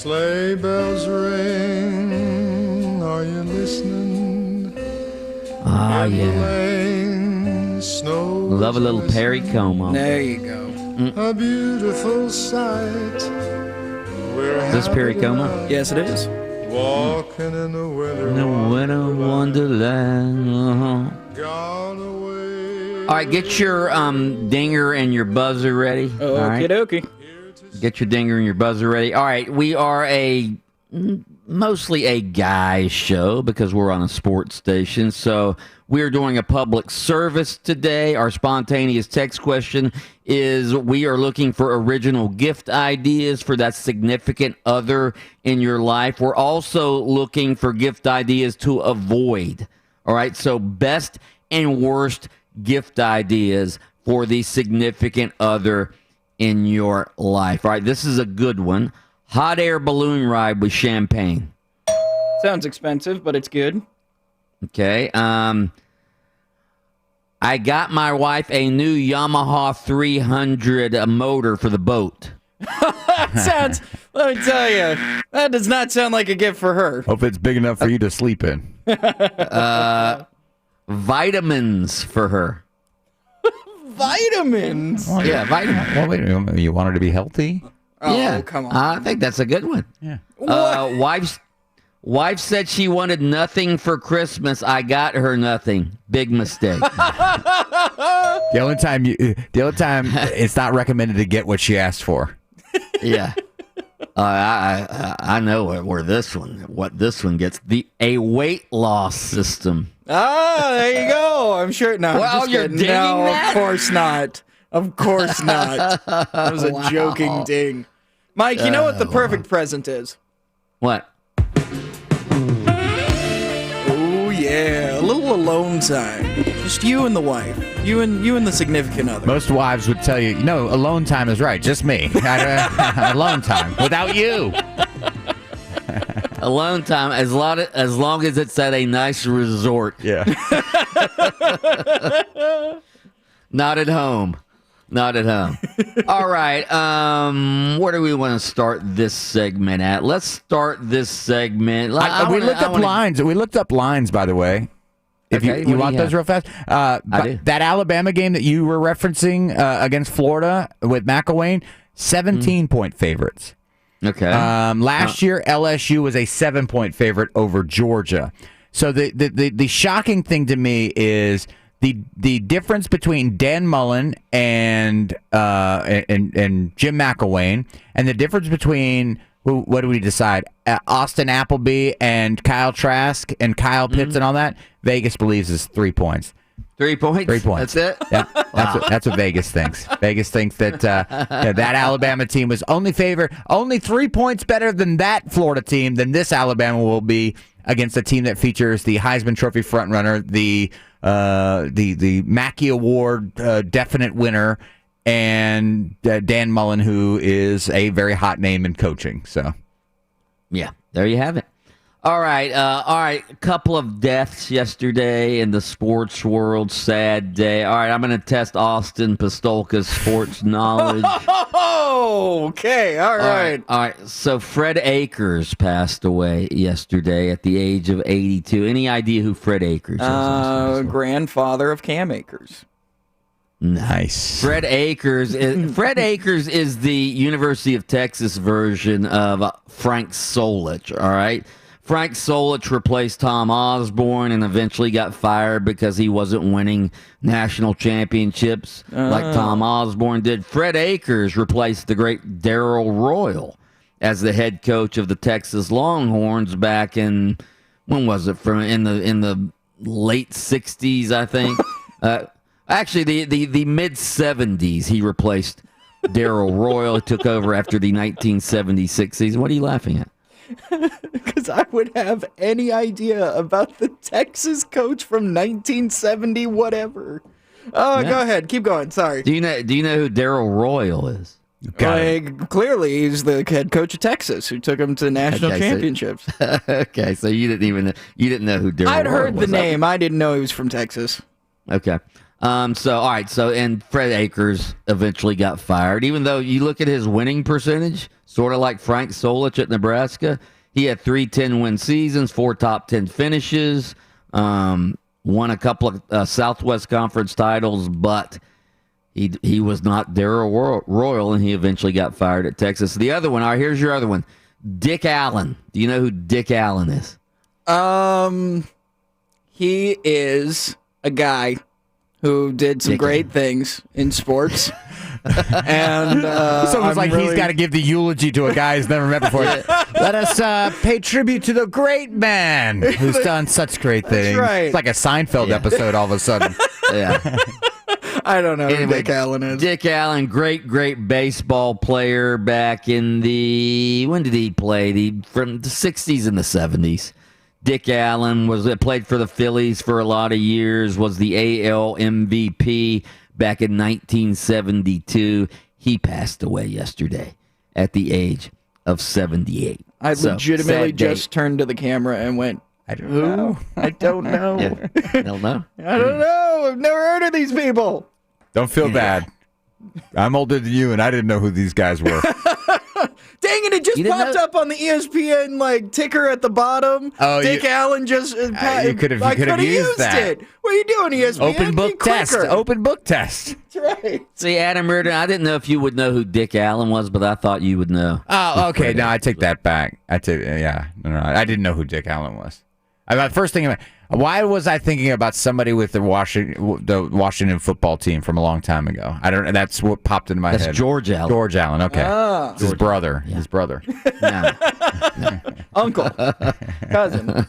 Sleigh bells ring, are you listening? Ah, yeah. Lane, snow Love a little Perry Como. There you go. a beautiful sight. We're Is this Perry Como? Yes, it is. walking in the winter. In the winter wonderland. Gone away. All right, get your dinger and your buzzer ready. All right? Okie dokie. Get your dinger and your buzzer ready. All right, we are mostly a guy show because we're on a sports station. So we're doing a public service today. Our spontaneous text question is we are looking for original gift ideas for that significant other in your life. We're also looking for gift ideas to avoid. All right, so best and worst gift ideas for the significant other in your life. All right, this is a good one. Hot air balloon ride with champagne. Sounds expensive, but it's good. Okay. I got my wife a new Yamaha 300 motor for the boat. Sounds, let me tell you, that does not sound like a gift for her. Hope it's big enough for you to sleep in. Vitamins for her. Vitamins? Well, yeah, vitamins. Well, wait a minute. You want her to be healthy? Oh, yeah, come on. I think that's a good one. Yeah. Wife said she wanted nothing for Christmas. I got her nothing. Big mistake. The only time it's not recommended to get what she asked for. Yeah. I know what this one gets. A weight loss system. Ah, there you go. I'm sure. No, Well, I'm just you're kidding. dinging No, that? of course not. Of course not. That was a Wow. joking ding. Mike, you know what the perfect present is? What? Oh yeah, a little alone time. Just you and the wife. You and the significant other. Most wives would tell you, no, alone time is right. Just me. Alone time without you. Alone time, as long as it's at a nice resort. Yeah. Not at home. Not at home. All right. Where do we want to start this segment at? Let's start this segment. We looked up lines, by the way. If Okay, you what want do you those real fast. I do. That Alabama game that you were referencing against Florida with McElwain, 17-point favorites. Okay. Last year, LSU was a 7-point favorite over Georgia. So the shocking thing to me is the difference between Dan Mullen and Jim McElwain, and the difference between what do we decide? Austin Appleby and Kyle Trask and Kyle Pitts and all that. Vegas believes is 3 points. 3 points? 3 points. That's it? Yeah, that's what Vegas thinks. Vegas thinks that that Alabama team was only 3 points better than that Florida team than this Alabama will be against a team that features the Heisman Trophy frontrunner, the Mackey Award definite winner, and Dan Mullen, who is a very hot name in coaching. So, yeah, there you have it. All right. A couple of deaths yesterday in the sports world. Sad day. All right, I'm going to test Austin Pistolka's sports knowledge. Oh, okay. All right. All right. So Fred Akers passed away yesterday at the age of 82. Any idea who Fred Akers is? Grandfather of Cam Akers. Nice. Fred Akers is the University of Texas version of Frank Solich. All right. Frank Solich replaced Tom Osborne and eventually got fired because he wasn't winning national championships like Tom Osborne did. Fred Akers replaced the great Darrell Royal as the head coach of the Texas Longhorns back in, when was it? In the late 60s, I think. Actually, the mid 70s, he replaced Darrell Royal. He took over after the 1976 season. What are you laughing at? Because I would have any idea about the Texas coach from 1970 whatever. Oh, Yeah. Go ahead. Keep going. Sorry. Do you know who Darrell Royal is? Clearly, he's the head coach of Texas who took him to national championships. Okay, so you didn't know who Darrell Royal was. I'd heard the name. I didn't know he was from Texas. Okay. All right. So, and Fred Akers eventually got fired, even though you look at his winning percentage, sort of like Frank Solich at Nebraska. He had 3 10-win seasons, 4 top 10 finishes, won a couple of Southwest Conference titles, but he was not Darrell Royal, and he eventually got fired at Texas. The other one, all right, here's your other one. Dick Allen. Do you know who Dick Allen is? He is a guy who did some great things in sports. And it's almost like he's got to give the eulogy to a guy he's never met before. Let us pay tribute to the great man who's done such great things. Right. It's like a Seinfeld episode all of a sudden. Yeah. I don't know who Anyway, Dick Allen is. Dick Allen, great baseball player back in when did he play? From the 60s and the 70s. Dick Allen played for the Phillies for a lot of years, was the AL MVP back in 1972. He passed away yesterday at the age of 78. I legitimately sad day. just turned to the camera and went, I don't know. I don't know. Yeah. I don't know. I don't know. I've never heard of these people. Don't feel bad. I'm older than you, and I didn't know who these guys were. Dang it, it just popped up on the ESPN ticker at the bottom. Oh, Dick Allen just you could have used that. it. What are you doing, ESPN? Open book Be quicker. test. Open book test. That's right. See, Adam Reardon, I didn't know if you would know who Dick Allen was, but I thought you would know. Oh, okay. No, I take that back. I didn't know who Dick Allen was. First thing, why was I thinking about somebody with the Washington football team from a long time ago? I don't. That's what popped into my head. That's George Allen. George Allen. Okay, it's his brother. Yeah. His brother. Uncle, cousin.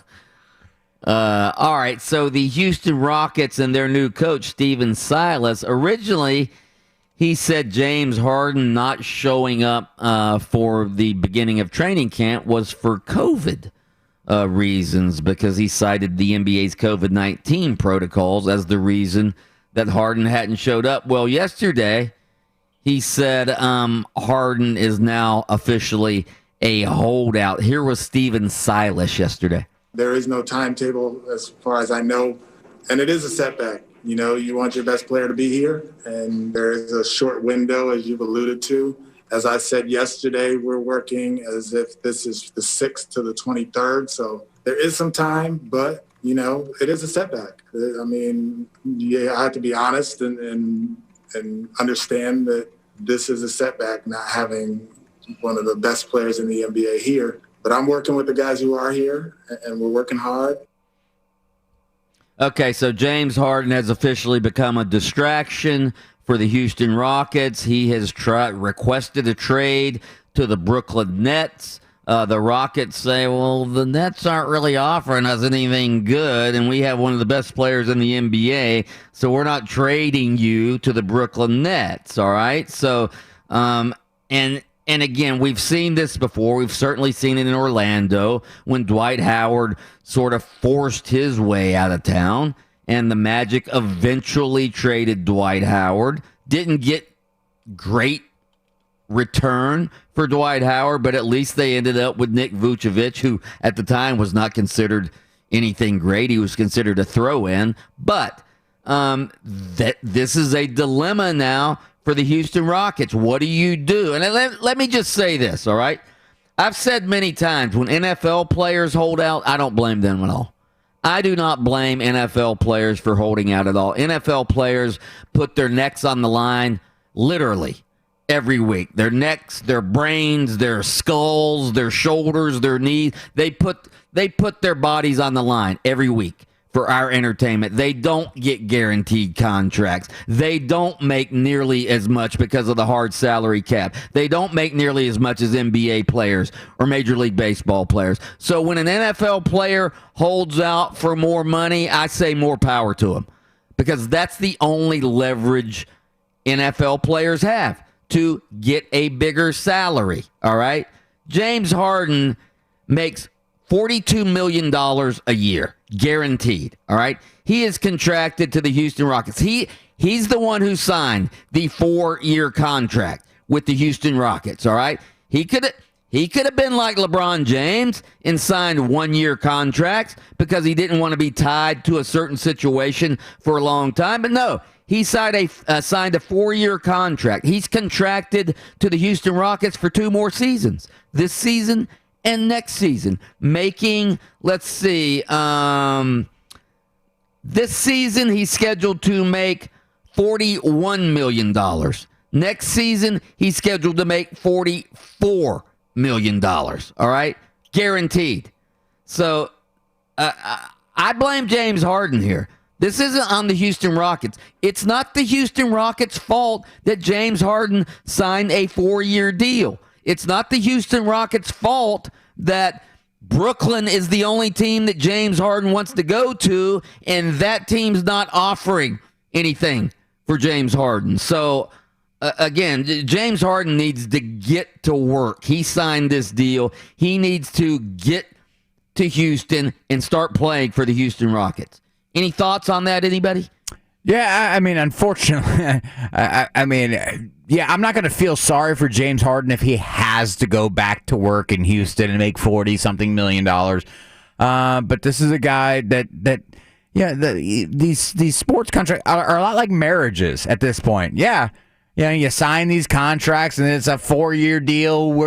All right. So the Houston Rockets and their new coach Steven Silas. Originally, he said James Harden not showing up for the beginning of training camp was for COVID reasons, because he cited the NBA's COVID-19 protocols as the reason that Harden hadn't showed up. Well, yesterday he said Harden is now officially a holdout. Here was Steven Silas yesterday. There is no timetable as far as I know, and it is a setback. You know, you want your best player to be here, and there is a short window, as you've alluded to. As I said yesterday, we're working as if this is the 6th to the 23rd. So there is some time, but, you know, it is a setback. I mean, I have to be honest and understand that this is a setback, not having one of the best players in the NBA here. But I'm working with the guys who are here, and we're working hard. Okay, so James Harden has officially become a distraction for the Houston Rockets. He has requested a trade to the Brooklyn Nets. The Rockets say, well, the Nets aren't really offering us anything good, and we have one of the best players in the NBA, so we're not trading you to the Brooklyn Nets, all right? So, and again, we've seen this before. We've certainly seen it in Orlando when Dwight Howard sort of forced his way out of town. And the Magic eventually traded Dwight Howard. Didn't get great return for Dwight Howard, but at least they ended up with Nick Vucevic, who at the time was not considered anything great. He was considered a throw-in. But this is a dilemma now for the Houston Rockets. What do you do? And let me just say this, all right? I've said many times, when NFL players hold out, I don't blame them at all. I do not blame NFL players for holding out at all. NFL players put their necks on the line literally every week. Their necks, their brains, their skulls, their shoulders, their knees. They put their bodies on the line every week for our entertainment. They don't get guaranteed contracts. They don't make nearly as much because of the hard salary cap. They don't make nearly as much as NBA players or Major League Baseball players. So when an NFL player holds out for more money, I say more power to him, because that's the only leverage NFL players have, to get a bigger salary, all right? James Harden makes $42 million a year, guaranteed, all right? He is contracted to the Houston Rockets. He's the one who signed the 4-year contract with the Houston Rockets, all right? He could have been like LeBron James and signed 1-year contracts because he didn't want to be tied to a certain situation for a long time. But no, he signed a 4-year contract. He's contracted to the Houston Rockets for 2 more seasons, this season and next season, making, let's see, this season he's scheduled to make $41 million. Next season, he's scheduled to make $44 million. All right? Guaranteed. So I blame James Harden here. This isn't on the Houston Rockets. It's not the Houston Rockets' fault that James Harden signed a 4-year deal. It's not the Houston Rockets' fault that Brooklyn is the only team that James Harden wants to go to, and that team's not offering anything for James Harden. So, again, James Harden needs to get to work. He signed this deal. He needs to get to Houston and start playing for the Houston Rockets. Any thoughts on that, anybody? Yeah, I mean, unfortunately, I'm not going to feel sorry for James Harden if he has to go back to work in Houston and make $40-something million. But this is a guy that these sports contracts are a lot like marriages at this point. Yeah, you sign these contracts and it's a 4-year deal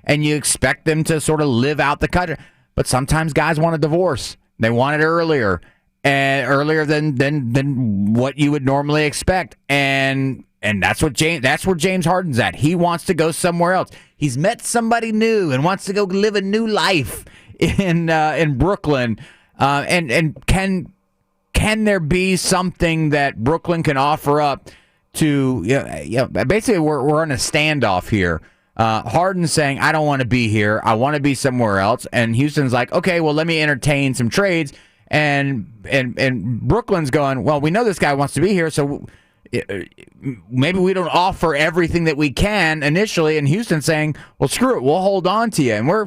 and you expect them to sort of live out the contract. But sometimes guys want a divorce. They want it earlier. And earlier than what you would normally expect, and that's where James Harden's at. He wants to go somewhere else. He's met somebody new and wants to go live a new life in Brooklyn. And can there be something that Brooklyn can offer up to? Basically, we're in a standoff here. Harden's saying, I don't want to be here. I want to be somewhere else. And Houston's like, okay, well, let me entertain some trades. And Brooklyn's going, well, we know this guy wants to be here, so maybe we don't offer everything that we can initially. And Houston's saying, well, screw it, we'll hold on to you. And we're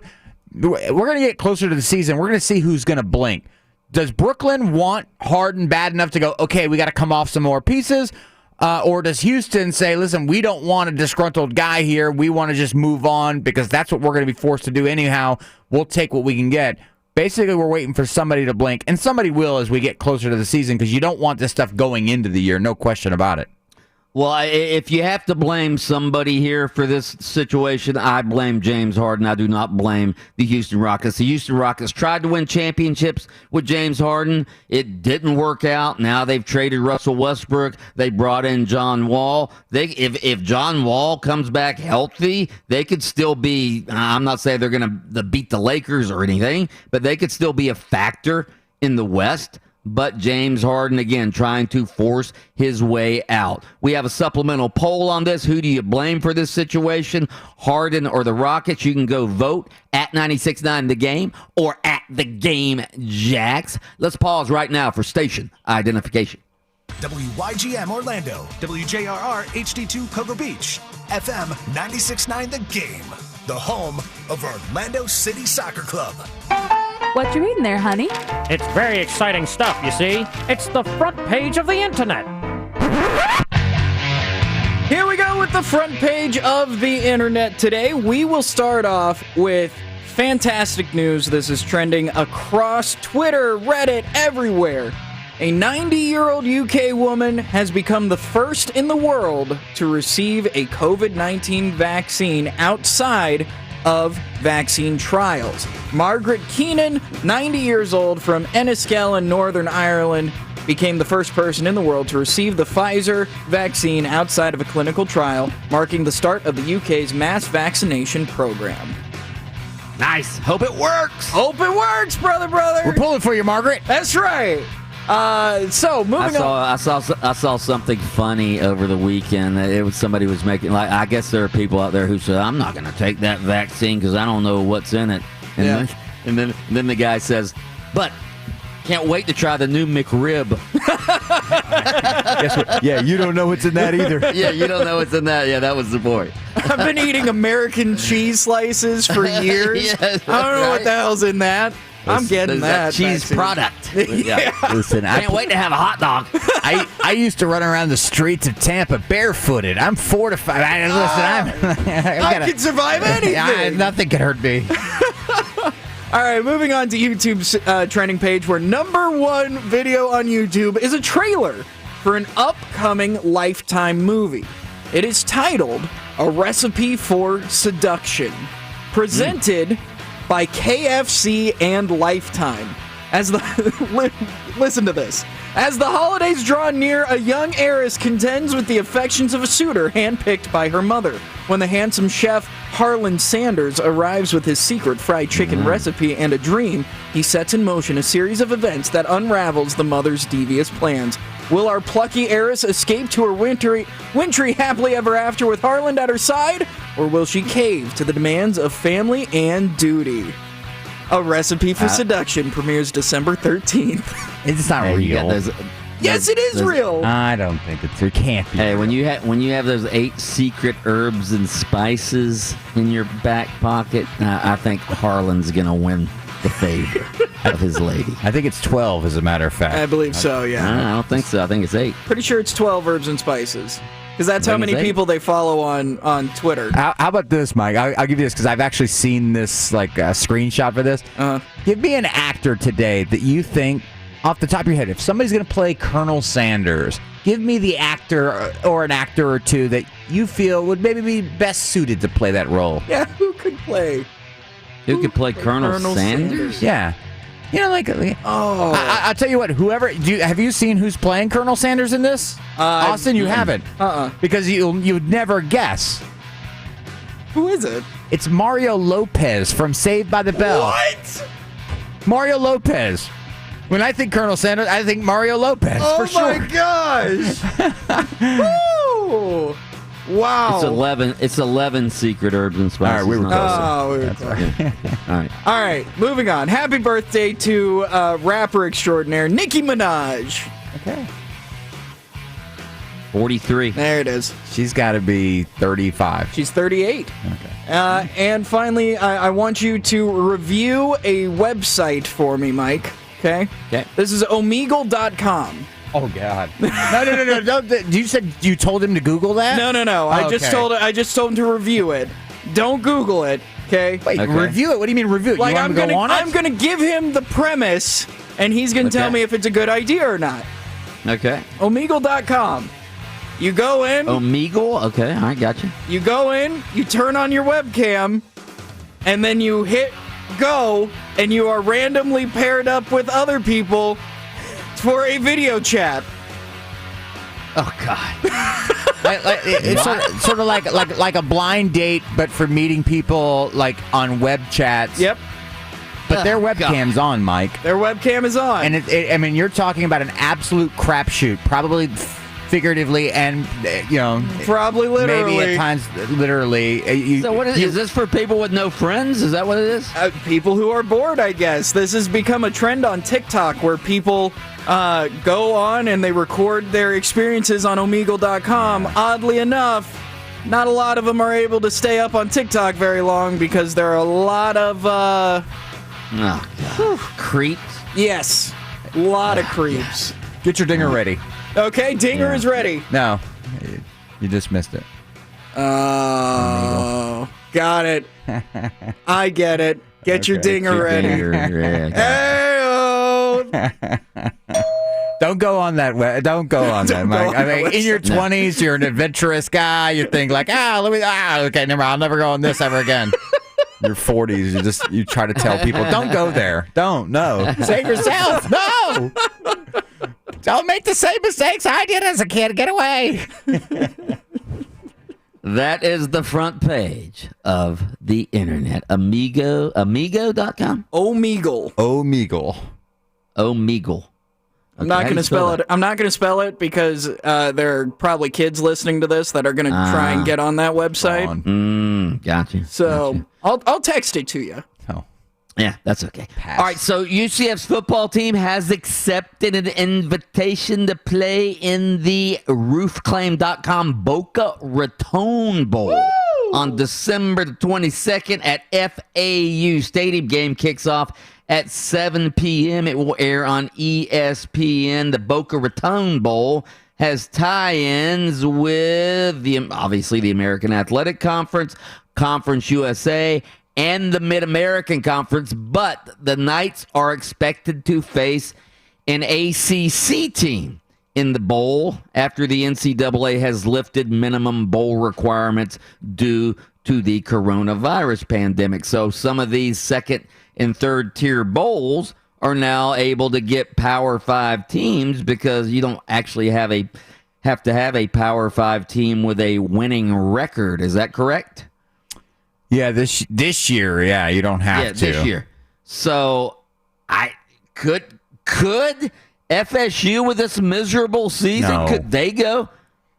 going to get closer to the season. We're going to see who's going to blink. Does Brooklyn want Harden bad enough to go, okay, we got to come off some more pieces? Or does Houston say, listen, we don't want a disgruntled guy here. We want to just move on because that's what we're going to be forced to do anyhow. We'll take what we can get. Basically, we're waiting for somebody to blink, and somebody will as we get closer to the season because you don't want this stuff going into the year, no question about it. Well, if you have to blame somebody here for this situation, I blame James Harden. I do not blame the Houston Rockets. The Houston Rockets tried to win championships with James Harden. It didn't work out. Now they've traded Russell Westbrook. They brought in John Wall. If John Wall comes back healthy, they could still be, I'm not saying they're going to beat the Lakers or anything, but they could still be a factor in the West. But James Harden, again, trying to force his way out. We have a supplemental poll on this. Who do you blame for this situation? Harden or the Rockets? You can go vote at 96.9 The Game or at The Game Jacks. Let's pause right now for station identification. WYGM Orlando, WJRR HD2 Cocoa Beach, FM 96.9 The Game, the home of Orlando City Soccer Club. What you reading there, honey? It's very exciting stuff, you see. It's the front page of the internet. Here we go with the front page of the internet today. We will start off with fantastic news. This is trending across Twitter, Reddit, everywhere. A 90-year-old UK woman has become the first in the world to receive a COVID-19 vaccine outside of vaccine trials. Margaret Keenan, 90 years old, from Enniskillen in Northern Ireland, became the first person in the world to receive the Pfizer vaccine outside of a clinical trial, marking the start of the UK's mass vaccination program. Nice. Hope it works. Hope it works, brother. We're pulling for you, Margaret. That's right. So moving on. I saw something funny over the weekend. Somebody was making, like, I guess there are people out there who say, I'm not going to take that vaccine because I don't know what's in it. And then the guy says, but can't wait to try the new McRib. Guess what? Yeah, you don't know what's in that either. Yeah, you don't know what's in that. Yeah, that was the point. I've been eating American cheese slices for years. Yes, I don't know what the hell's in that. I'm getting that cheese vaccine. Product. Yeah. Listen, I can't wait to have a hot dog. I used to run around the streets of Tampa barefooted. I'm fortified. I can survive anything. Nothing can hurt me. All right, moving on to YouTube's trending page, where number one video on YouTube is a trailer for an upcoming Lifetime movie. It is titled A Recipe for Seduction, presented by KFC and Lifetime. Listen to this. As the holidays draw near, a young heiress contends with the affections of a suitor handpicked by her mother. When the handsome chef Harlan Sanders arrives with his secret fried chicken recipe and a dream, he sets in motion a series of events that unravels the mother's devious plans. Will our plucky heiress escape to her wintry happily ever after with Harlan at her side, or will she cave to the demands of family and duty? A Recipe for Seduction premieres December 13th. It's not real. Yes, it is real. I don't think it can't be. Hey, real. when you have those 8 secret herbs and spices in your back pocket, I think Harlan's gonna win the favor of his lady. I think it's 12, as a matter of fact. I believe so, yeah. I don't think so. I think it's 8. Pretty sure it's 12 herbs and spices. Because that's how many people they follow on Twitter. How about this, Mike? I'll give you this because I've actually seen this screenshot for this. Give me an actor today that you think, off the top of your head, if somebody's going to play Colonel Sanders, give me the actor or an actor or two that you feel would maybe be best suited to play that role. Yeah, who could play? Who could play Colonel Sanders? Yeah. You know, I'll tell you what, have you seen who's playing Colonel Sanders in this? Austin, you haven't. Because you'd never guess. Who is it? It's Mario Lopez from Saved by the Bell. What? Mario Lopez. When I think Colonel Sanders, I think Mario Lopez, for sure. Oh, my gosh. Woo! Wow. It's 11 secret herbs and spices. All right, we were close. Oh, we were close. All right, moving on. Happy birthday to rapper extraordinaire Nicki Minaj. Okay. 43. There it is. She's got to be 35. She's 38. Okay. And finally, I want you to review a website for me, Mike. Okay? Okay. This is Omegle.com. Oh God! No! Don't, you said you told him to Google that? No. Oh, I just told him to review it. Don't Google it. Okay. Wait, review it? What do you mean review it? Like you want I'm to go on it? I'm gonna give him the premise, and he's gonna tell me if it's a good idea or not. Okay. Omegle.com. You go in. Omegle? Okay, all right, gotcha. You go in, you turn on your webcam, and then you hit go, and you are randomly paired up with other people for a video chat. Oh God! It's sort of like a blind date, but for meeting people like on web chats. Yep. But their webcam's on, Mike. Their webcam is on, and I mean, you're talking about an absolute crapshoot, probably figuratively and probably literally. Maybe at times literally. So what is this for people with no friends? Is that what it is? People who are bored, I guess. This has become a trend on TikTok where people go on and they record their experiences on Omegle.com. Oddly enough, not a lot of them are able to stay up on TikTok very long because there are a lot of creeps. Yes, a lot of creeps. Get your dinger ready. Okay, dinger is ready. No, you just missed it. Oh, got it. I get it. Get your dinger ready. Hey-oh. Don't go on that. Don't go on that, Mike. I mean, in your 20s, you're an adventurous guy. You think like, okay, never. I'll never go on this ever again. Your 40s, you try to tell people, don't go there. Don't. No. Save yourself. No. Don't make the same mistakes I did as a kid. Get away. That is the front page of the internet. Amigo.com? Omegle. I'm not going to spell it. I'm not going to spell it because there are probably kids listening to this that are going to try and get on that website. Gotcha. So I'll text it to you. Yeah, that's okay. All right, so UCF's football team has accepted an invitation to play in the roofclaim.com Boca Raton Bowl on December the 22nd at FAU Stadium. Game kicks off at 7 p.m. It will air on ESPN. The Boca Raton Bowl has tie-ins with obviously the American Athletic Conference, Conference USA, and the Mid-American Conference, but the Knights are expected to face an ACC team in the bowl after the NCAA has lifted minimum bowl requirements due to the coronavirus pandemic. So some of these second and third tier bowls are now able to get Power 5 teams because you don't actually have to have a Power 5 team with a winning record. Is that correct? Yeah, this year, yeah, you don't have to. This year. So I could FSU with this miserable season, could they go?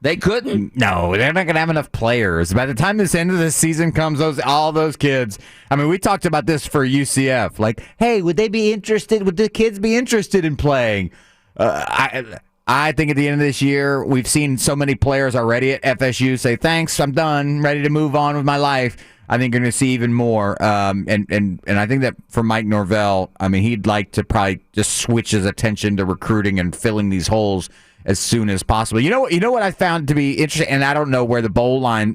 They couldn't. No, they're not going to have enough players. By the time this end of the season comes, all those kids. I mean, we talked about this for UCF. Like, hey, would they be interested? Would the kids be interested in playing? I think at the end of this year, we've seen so many players already at FSU say, "Thanks, I'm done, ready to move on with my life." I think you're going to see even more. And I think that for Mike Norvell, I mean, he'd like to probably just switch his attention to recruiting and filling these holes as soon as possible. You know what I found to be interesting, and I don't know where the bowl line,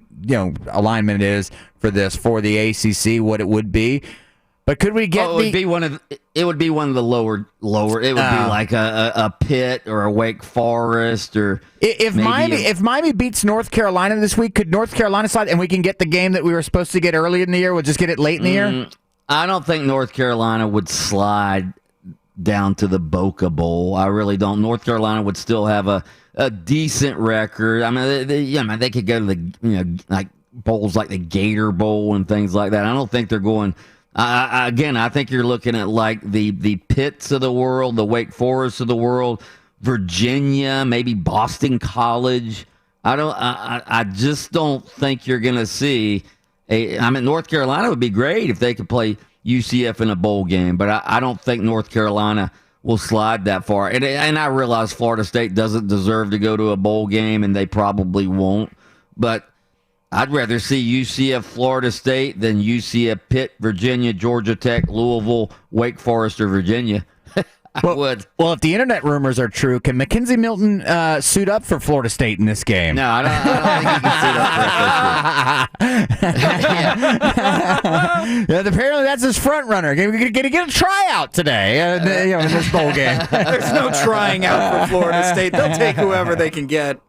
alignment is for the ACC, what it would be. But could we get? It would be one of the lower. It would be like a Pitt or a Wake Forest or if Miami beats North Carolina this week, could North Carolina slide and we can get the game that we were supposed to get early in the year? We'll just get it late in the year. I don't think North Carolina would slide down to the Boca Bowl. I really don't. North Carolina would still have a decent record. I mean, they could go to the like bowls like the Gator Bowl and things like that. I don't think they're going. I think you're looking at like the Pitts of the world, the Wake Forest of the world, Virginia, maybe Boston College. I just don't think you're going to see North Carolina would be great if they could play UCF in a bowl game, but I don't think North Carolina will slide that far. And I realize Florida State doesn't deserve to go to a bowl game, and they probably won't. But I'd rather see UCF Florida State than UCF Pitt, Virginia, Georgia Tech, Louisville, Wake Forest, or Virginia. I would. Well, if the internet rumors are true, can Mackenzie Milton suit up for Florida State in this game? No, I don't think he can suit up for Apparently, that's his front runner. Going to get a tryout today in this bowl game. There's no trying out for Florida State. They'll take whoever they can get.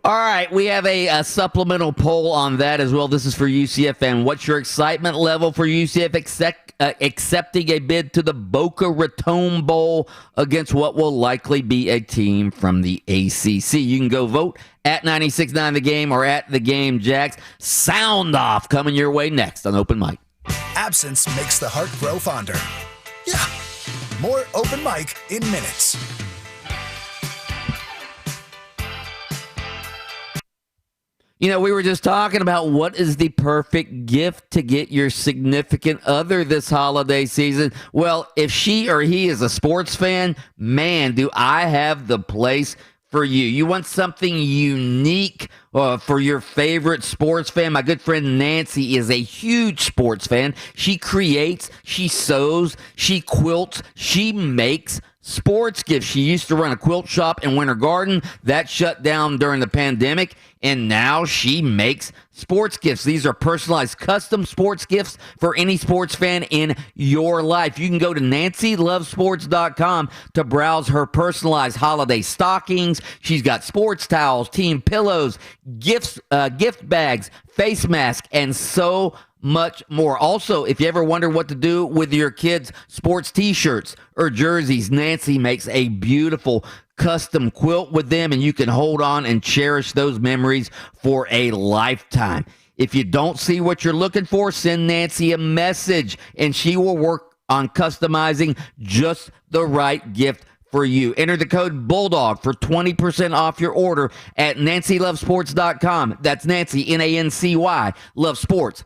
All right, we have a supplemental poll on that as well. This is for UCF fan. What's your excitement level for UCF accepting a bid to the Boca Raton Bowl against what will likely be a team from the ACC? You can go vote at 96.9 The Game or at The Game Jacks. Sound Off coming your way next on Open Mic. Absence makes the heart grow fonder. Yeah, more Open Mic in minutes. We were just talking about what is the perfect gift to get your significant other this holiday season. Well, if she or he is a sports fan, man, do I have the place for you. You want something unique for your favorite sports fan? My good friend Nancy is a huge sports fan. She creates, she sews, she quilts, she makes sports gifts. She used to run a quilt shop in Winter Garden. That shut down during the pandemic, and now she makes sports gifts. These are personalized custom sports gifts for any sports fan in your life. You can go to nancylovesports.com to browse her personalized holiday stockings. She's got sports towels, team pillows, gifts, gift bags, face masks, and so much more. Also, if you ever wonder what to do with your kids' sports t-shirts or jerseys, Nancy makes a beautiful custom quilt with them, and you can hold on and cherish those memories for a lifetime. If you don't see what you're looking for, send Nancy a message, and she will work on customizing just the right gift for you. Enter the code BULLDOG for 20% off your order at nancylovesports.com. That's Nancy, Nancy, lovesports.com.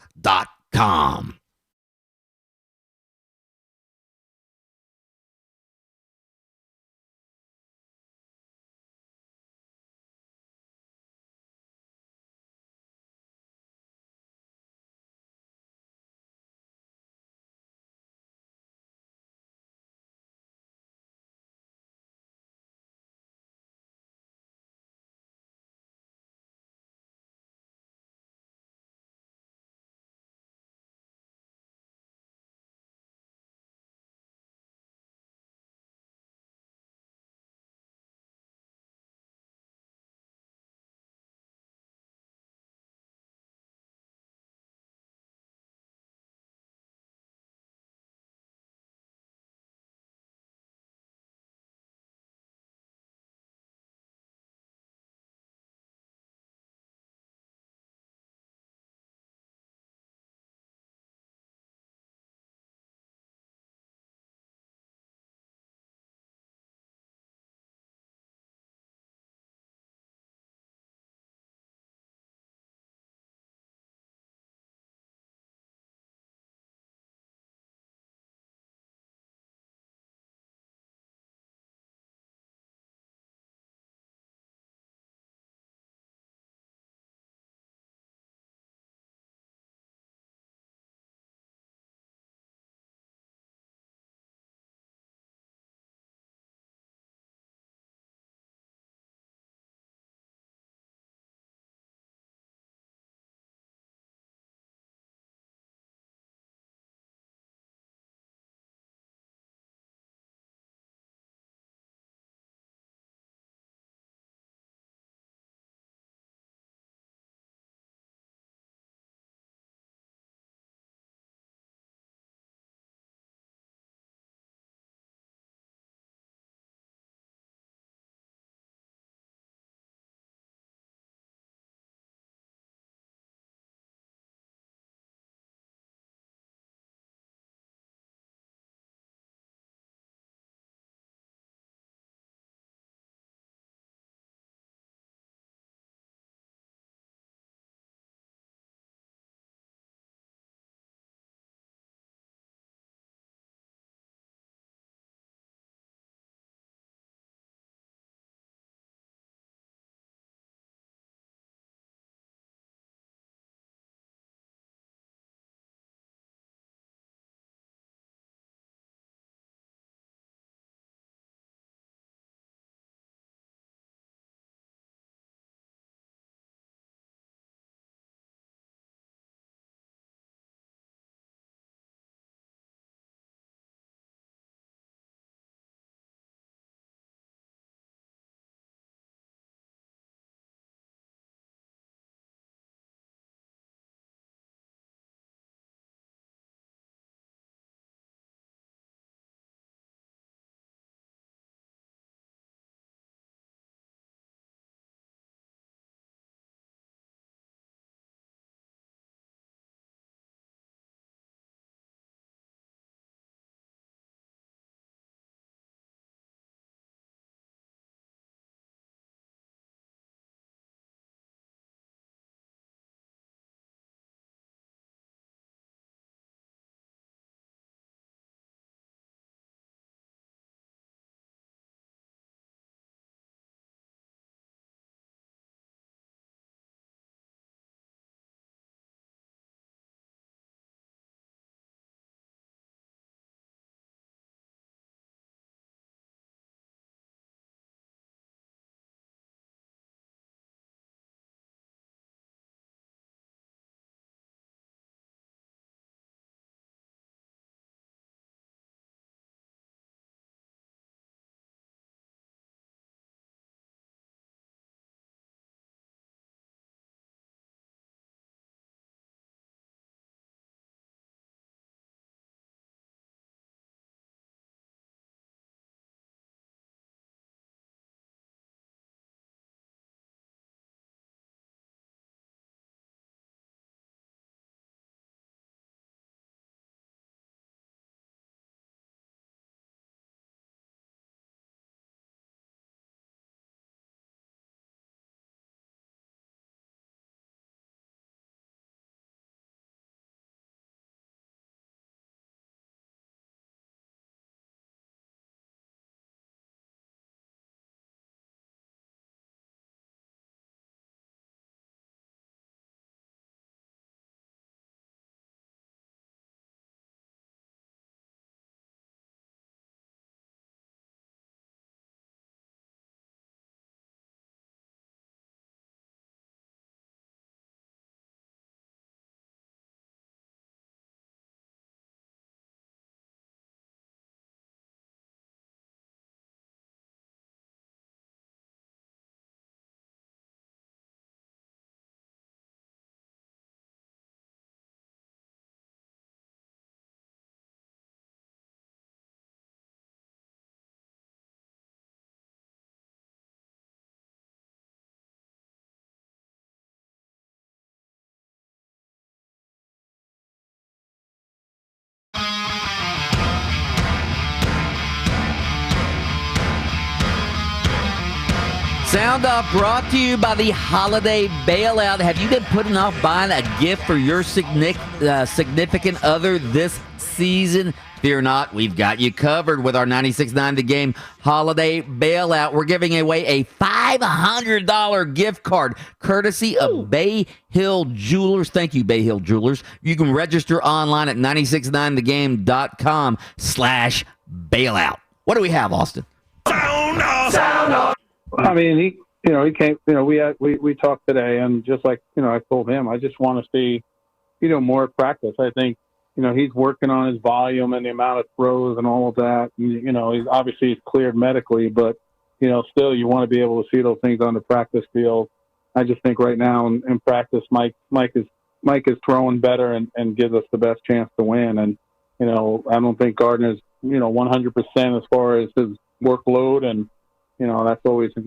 Sound Off brought to you by the Holiday Bailout. Have you been putting off buying a gift for your significant other this season? Fear not, we've got you covered with our 96.9 The Game Holiday Bailout. We're giving away a $500 gift card courtesy of Bay Hill Jewelers. Thank you, Bay Hill Jewelers. You can register online at 969thegame.com/bailout. What do we have, Austin? Sound off. I mean, he came. We talked today, and just like I told him, I just want to see, more practice. I think, he's working on his volume and the amount of throws and all of that. And, he's cleared medically, but still, you want to be able to see those things on the practice field. I just think right now in practice, Mike is throwing better and gives us the best chance to win. And I don't think Gardner's 100% as far as his workload, and that's always a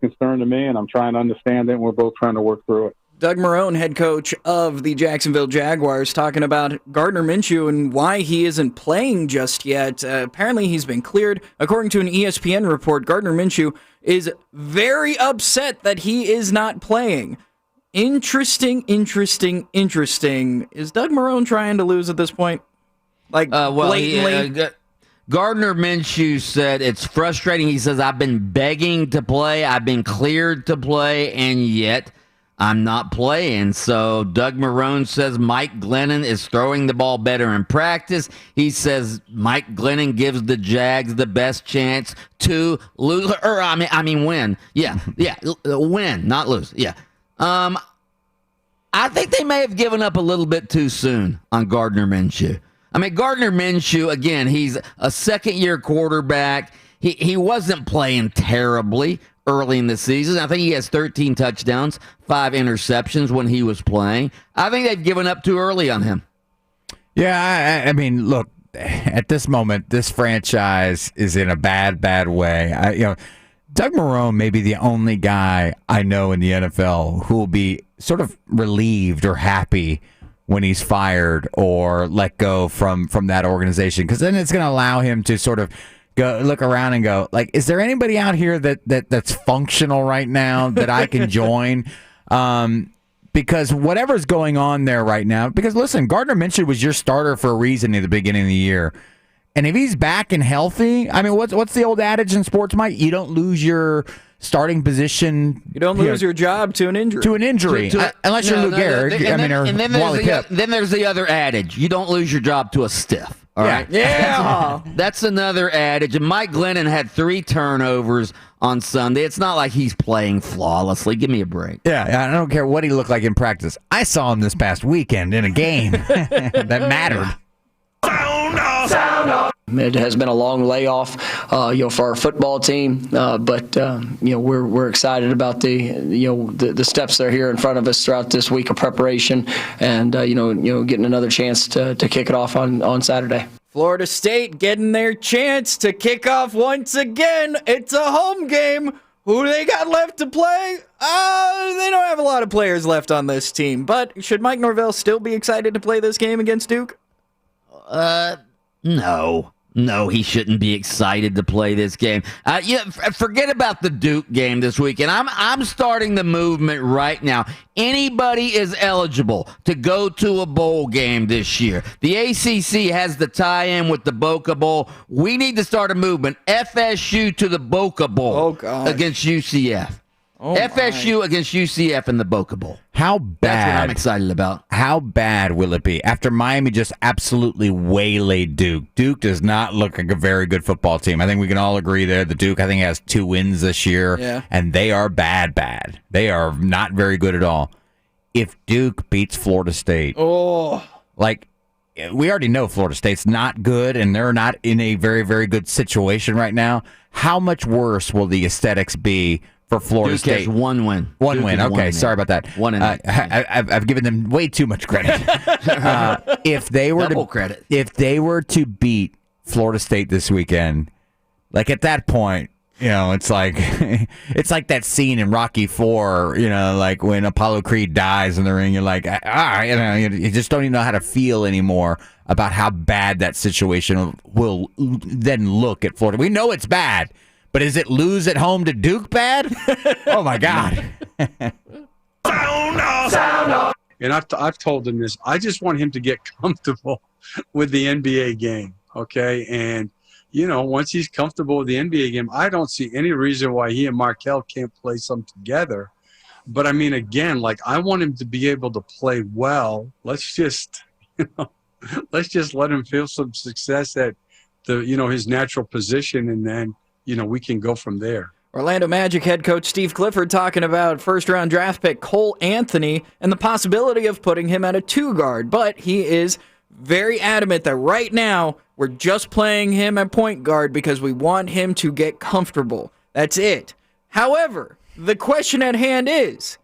concern to me, and I'm trying to understand it, and we're both trying to work through it. Doug Marrone, head coach of the Jacksonville Jaguars, talking about Gardner Minshew and why he isn't playing just yet. Apparently he's been cleared. According to an ESPN report, Gardner Minshew is very upset that he is not playing. Interesting. Is Doug Marrone trying to lose at this point? Blatantly? Gardner Minshew said it's frustrating. He says, I've been begging to play. I've been cleared to play, and yet I'm not playing. So Doug Marrone says Mike Glennon is throwing the ball better in practice. He says Mike Glennon gives the Jags the best chance to lose, or win. Yeah, win, not lose. Yeah. I think they may have given up a little bit too soon on Gardner Minshew. Gardner Minshew, again, he's a second-year quarterback. He wasn't playing terribly early in the season. I think he has 13 touchdowns, 5 interceptions when he was playing. I think they've given up too early on him. Yeah, look, at this moment, this franchise is in a bad way. Doug Marrone may be the only guy I know in the NFL who will be sort of relieved or happy when he's fired or let go from that organization, because then it's going to allow him to sort of go look around and go, like, is there anybody out here that's functional right now that I can join? Because whatever's going on there right now, because listen, Gardner Minshew was your starter for a reason at the beginning of the year. And if he's back and healthy, what's the old adage in sports, Mike? You don't lose your starting position. You don't lose your job to an injury. Unless you're Lou Gehrig. Then there's the other adage. You don't lose your job to a stiff. All right? Yeah. That's another adage. And Mike Glennon had 3 turnovers on Sunday. It's not like he's playing flawlessly. Give me a break. Yeah, I don't care what he looked like in practice. I saw him this past weekend in a game that mattered. Sound off. It has been a long layoff, for our football team, but we're excited about the steps that are here in front of us throughout this week of preparation, and getting another chance to kick it off on Saturday. Florida State getting their chance to kick off once again. It's a home game. Who do they got left to play? They don't have a lot of players left on this team, but should Mike Norvell still be excited to play this game against Duke? No, he shouldn't be excited to play this game. Forget about the Duke game this weekend. I'm starting the movement right now. Anybody is eligible to go to a bowl game this year. The ACC has the tie-in with the Boca Bowl. We need to start a movement. FSU to the Boca Bowl against UCF. FSU against UCF in the Boca Bowl. How bad? That's what I'm excited about. How bad will it be after Miami just absolutely waylaid Duke? Duke does not look like a very good football team. I think we can all agree there. The Duke, I think, has 2 wins this year, and they are bad. They are not very good at all. If Duke beats Florida State, we already know Florida State's not good, and they're not in a very, very good situation right now. How much worse will the aesthetics be for Florida Duke State? has 1 win. One win. Okay, sorry about that. 1 in 8. I've given them way too much credit. If they were to beat Florida State this weekend, like at that point, it's like that scene in Rocky IV, like when Apollo Creed dies in the ring. You're like, you just don't even know how to feel anymore about how bad that situation will then look at Florida. We know it's bad. But is it lose at home to Duke bad? Oh, my God. And I've told him this. I just want him to get comfortable with the NBA game, okay? And, once he's comfortable with the NBA game, I don't see any reason why he and Markel can't play some together. But, I mean, again, I want him to be able to play well. Let's just let him feel some success at his natural position, and then, we can go from there. Orlando Magic head coach Steve Clifford talking about first-round draft pick Cole Anthony and the possibility of putting him at a 2-guard, but he is very adamant that right now we're just playing him at point guard because we want him to get comfortable. That's it. However, the question at hand is,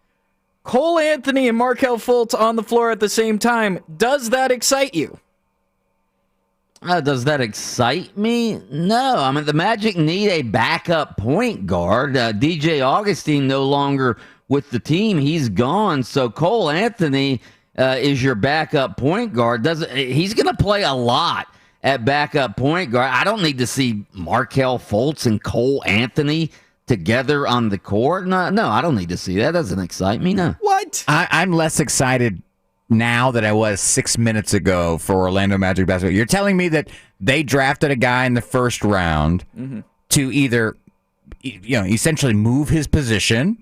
Cole Anthony and Markel Fultz on the floor at the same time, does that excite you? Does that excite me? No. I mean, the Magic need a backup point guard. DJ Augustine no longer with the team. He's gone. So Cole Anthony is your backup point guard. He's going to play a lot at backup point guard. I don't need to see Markel Fultz and Cole Anthony together on the court. No, I don't need to see that. That doesn't excite me, no. What? I'm less excited now that I was 6 minutes ago for Orlando Magic basketball. You're telling me that they drafted a guy in the first round to either, essentially move his position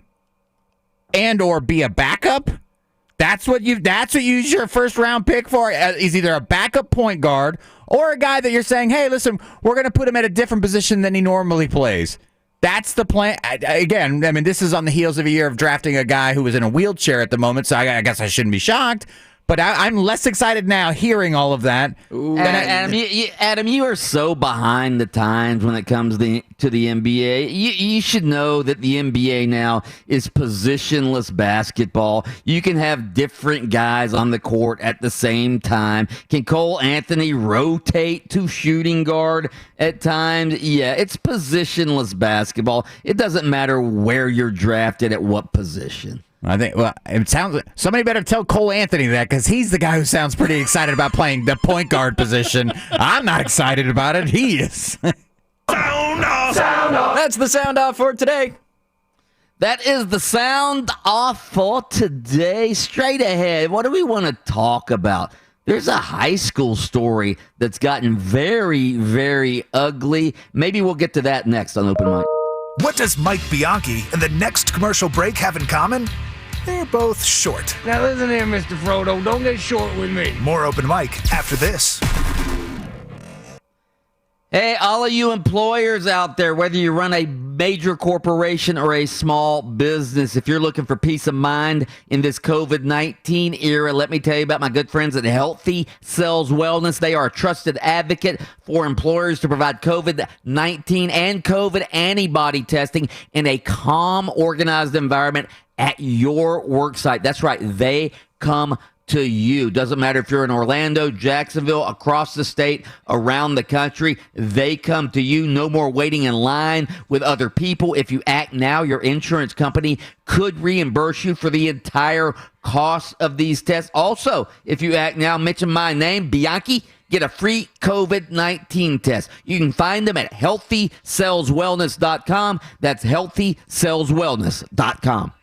and or be a backup? That's what you use your first round pick for, is either a backup point guard or a guy that you're saying, hey, listen, we're going to put him at a different position than he normally plays. That's the plan. Again, I mean, this is on the heels of a year of drafting a guy who was in a wheelchair at the moment, so I guess I shouldn't be shocked. But I'm less excited now hearing all of that. Adam, you are so behind the times when it comes to the NBA. You should know that the NBA now is positionless basketball. You can have different guys on the court at the same time. Can Cole Anthony rotate to shooting guard at times? Yeah, it's positionless basketball. It doesn't matter where you're drafted at what position. I think, it sounds like somebody better tell Cole Anthony that, because he's the guy who sounds pretty excited about playing the point guard position. I'm not excited about it. He is. Sound off! That's the sound off for today. That is the sound off for today. Straight ahead, what do we want to talk about? There's a high school story that's gotten very, very ugly. Maybe we'll get to that next on Open Mic. What does Mike Bianchi and the next commercial break have in common? They're both short. Now listen here, Mr. Frodo. Don't get short with me. More Open Mic after this. Hey, all of you employers out there, whether you run a major corporation or a small business, if you're looking for peace of mind in this COVID-19 era, let me tell you about my good friends at Healthy Cells Wellness. They are a trusted advocate for employers to provide COVID-19 and COVID antibody testing in a calm, organized environment at your work site. That's right. They come to you. Doesn't matter if you're in Orlando, Jacksonville, across the state, around the country, they come to you. No more waiting in line with other people. If you act now, your insurance company could reimburse you for the entire cost of these tests. Also, if you act now, mention my name, Bianchi, get a free COVID-19 test. You can find them at healthycellswellness.com. That's healthycellswellness.com.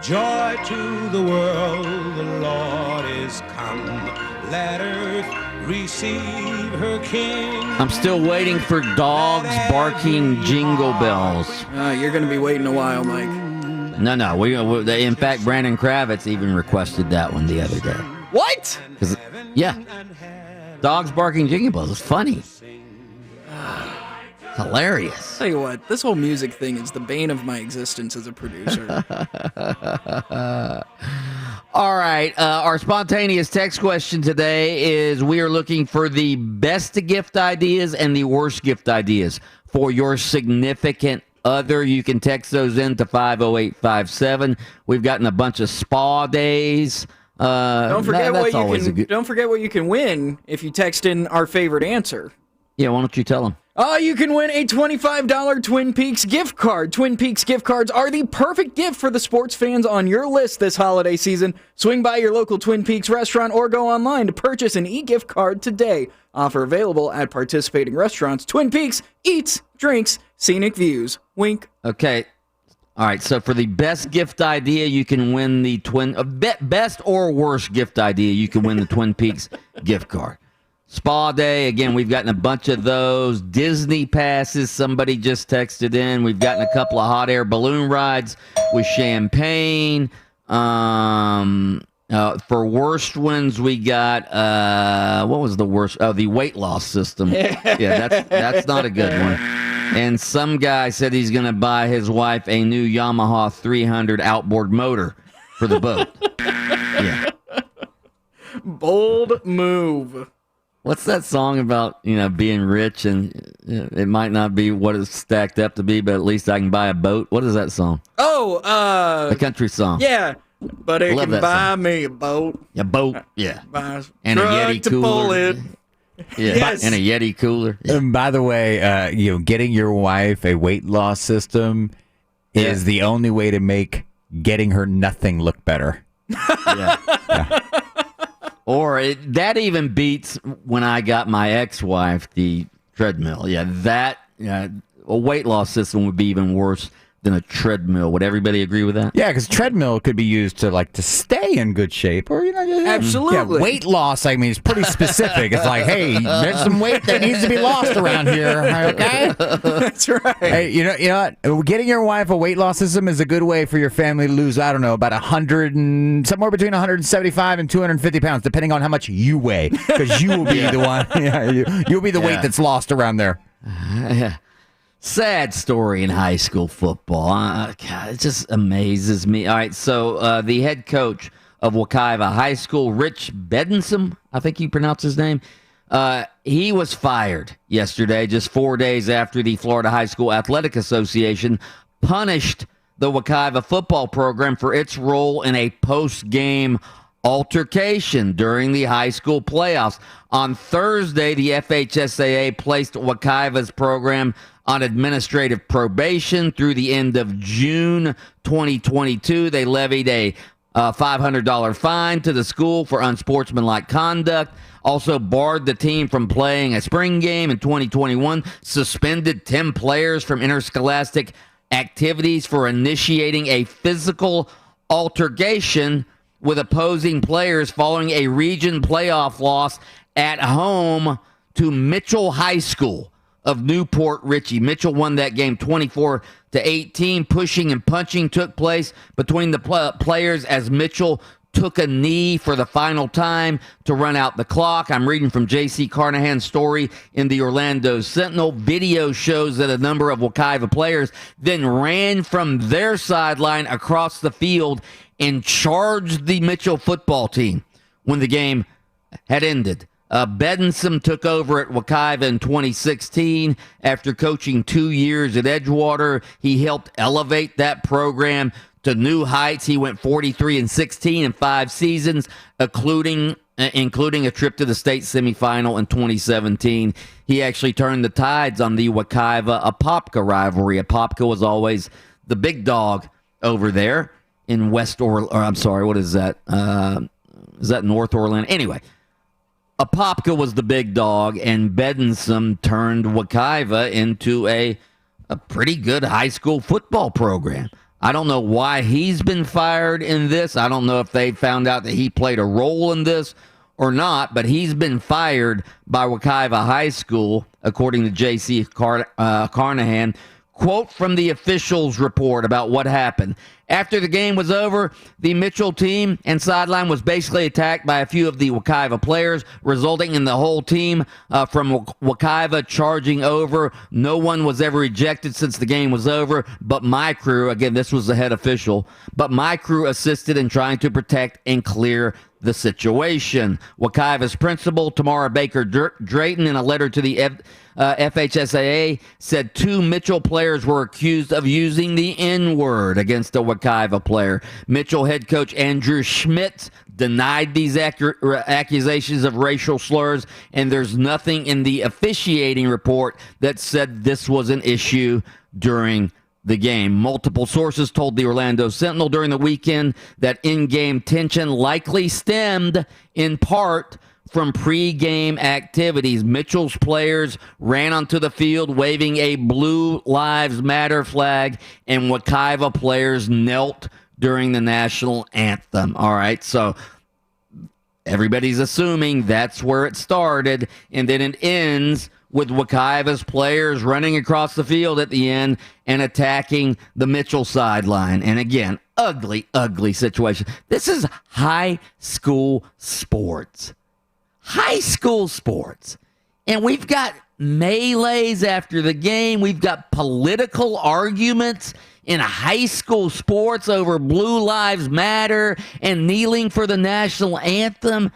Joy to the world, the Lord is come. Let earth receive her King. I'm still waiting for dogs barking jingle bells. You're going to be waiting a while, Mike. No. We in fact, Brandon Kravitz even requested that one the other day. What? Yeah. Dogs barking jingle bells. It's funny. Hilarious. Tell you what, this whole music thing is the bane of my existence as a producer. All right. Our spontaneous text question today is we are looking for the best gift ideas and the worst gift ideas for your significant other. You can text those in to 50857. We've gotten a bunch of spa days. Don't forget what you can win if you text in our favorite answer. Yeah, why don't you tell them? You can win a $25 Twin Peaks gift card. Twin Peaks gift cards are the perfect gift for the sports fans on your list this holiday season. Swing by your local Twin Peaks restaurant or go online to purchase an e-gift card today. Offer available at participating restaurants. Twin Peaks, eats, drinks, scenic views. Wink. Okay. All right, so for the best gift idea, you can win the best or worst gift idea, you can win the Twin Peaks gift card. Spa day, again, we've gotten a bunch of those. Disney passes, somebody just texted in. We've gotten a couple of hot air balloon rides with champagne. For worst ones, we got, what was the worst? Oh, the weight loss system. Yeah, that's not a good one. And some guy said he's going to buy his wife a new Yamaha 300 outboard motor for the boat. Yeah. Bold move. What's that song about, being rich and it might not be what it's stacked up to be, but at least I can buy a boat? What is that song? The country song. Yeah, but it can buy me a boat. A boat, yeah. Buy and a Yeti cooler. Pull it. Yeah, yes. And a Yeti cooler. Yeah. And by the way, getting your wife a weight loss system is the only way to make getting her nothing look better. Yeah. Or that even beats when I got my ex-wife the treadmill. Yeah, that a weight loss system would be even worse than a treadmill. Would everybody agree with that? Yeah, because treadmill could be used to stay in good shape, or absolutely. Yeah, weight loss. I mean, it's pretty specific. It's like, hey, there's some weight that needs to be lost around here. Okay, that's right. Hey, you know what? Getting your wife a weight loss system is a good way for your family to lose. I don't know, about 100 and somewhere between 175 and 250 pounds, depending on how much you weigh, because you will be the one. Yeah, you'll be the weight that's lost around there. Yeah. Sad story in high school football. God, it just amazes me. All right, so the head coach of Wekiva High School, Rich Bedensom, I think you pronounce his name, he was fired yesterday, just 4 days after the Florida High School Athletic Association punished the Wekiva football program for its role in a post-game altercation during the high school playoffs. On Thursday, the FHSAA placed Wekiva's program on administrative probation through the end of June 2022. They levied a $500 fine to the school for unsportsmanlike conduct, also barred the team from playing a spring game in 2021, suspended 10 players from interscholastic activities for initiating a physical altercation with opposing players following a region playoff loss at home to Mitchell High School of Newport Richey. Mitchell won that game 24-18. Pushing and punching took place between the players as Mitchell took a knee for the final time to run out the clock. I'm reading from J.C. Carnahan's story in the Orlando Sentinel. Video shows that a number of Wekiva players then ran from their sideline across the field and charged the Mitchell football team when the game had ended. Bedensom took over at Wekiva in 2016 after coaching 2 years at Edgewater. He helped elevate that program to new heights. He went 43-16 in 5 seasons, including a trip to the state semifinal in 2017. He actually turned the tides on the Wekiva-Apopka rivalry. Apopka was always the big dog over there in North Orlando? Anyway, Apopka was the big dog, and Bedensom turned Wekiva into a pretty good high school football program. I don't know why he's been fired in this. I don't know if they found out that he played a role in this or not, but he's been fired by Wekiva High School, according to J.C. Carnahan. Quote from the officials' report about what happened. After the game was over, the Mitchell team and sideline was basically attacked by a few of the Wekiva players, resulting in the whole team from Wekiva charging over. No one was ever ejected since the game was over, but my crew, again, this was the head official, but my crew assisted in trying to protect and clear the situation. Wekiva's principal, Tamara Baker Drayton, in a letter to the FHSAA, said 2 Mitchell players were accused of using the N-word against a Wekiva player. Mitchell head coach Andrew Schmidt denied these accusations of racial slurs, and there's nothing in the officiating report that said this was an issue during the game. Multiple sources told the Orlando Sentinel during the weekend that in-game tension likely stemmed in part from pre-game activities. Mitchell's players ran onto the field waving a Blue Lives Matter flag, and Wekiva players knelt during the national anthem. All right, so everybody's assuming that's where it started, and then it ends with Wekiva's players running across the field at the end and attacking the Mitchell sideline. And again, ugly, ugly situation. This is high school sports. High school sports. And we've got melees after the game. We've got political arguments in high school sports over Blue Lives Matter and kneeling for the national anthem.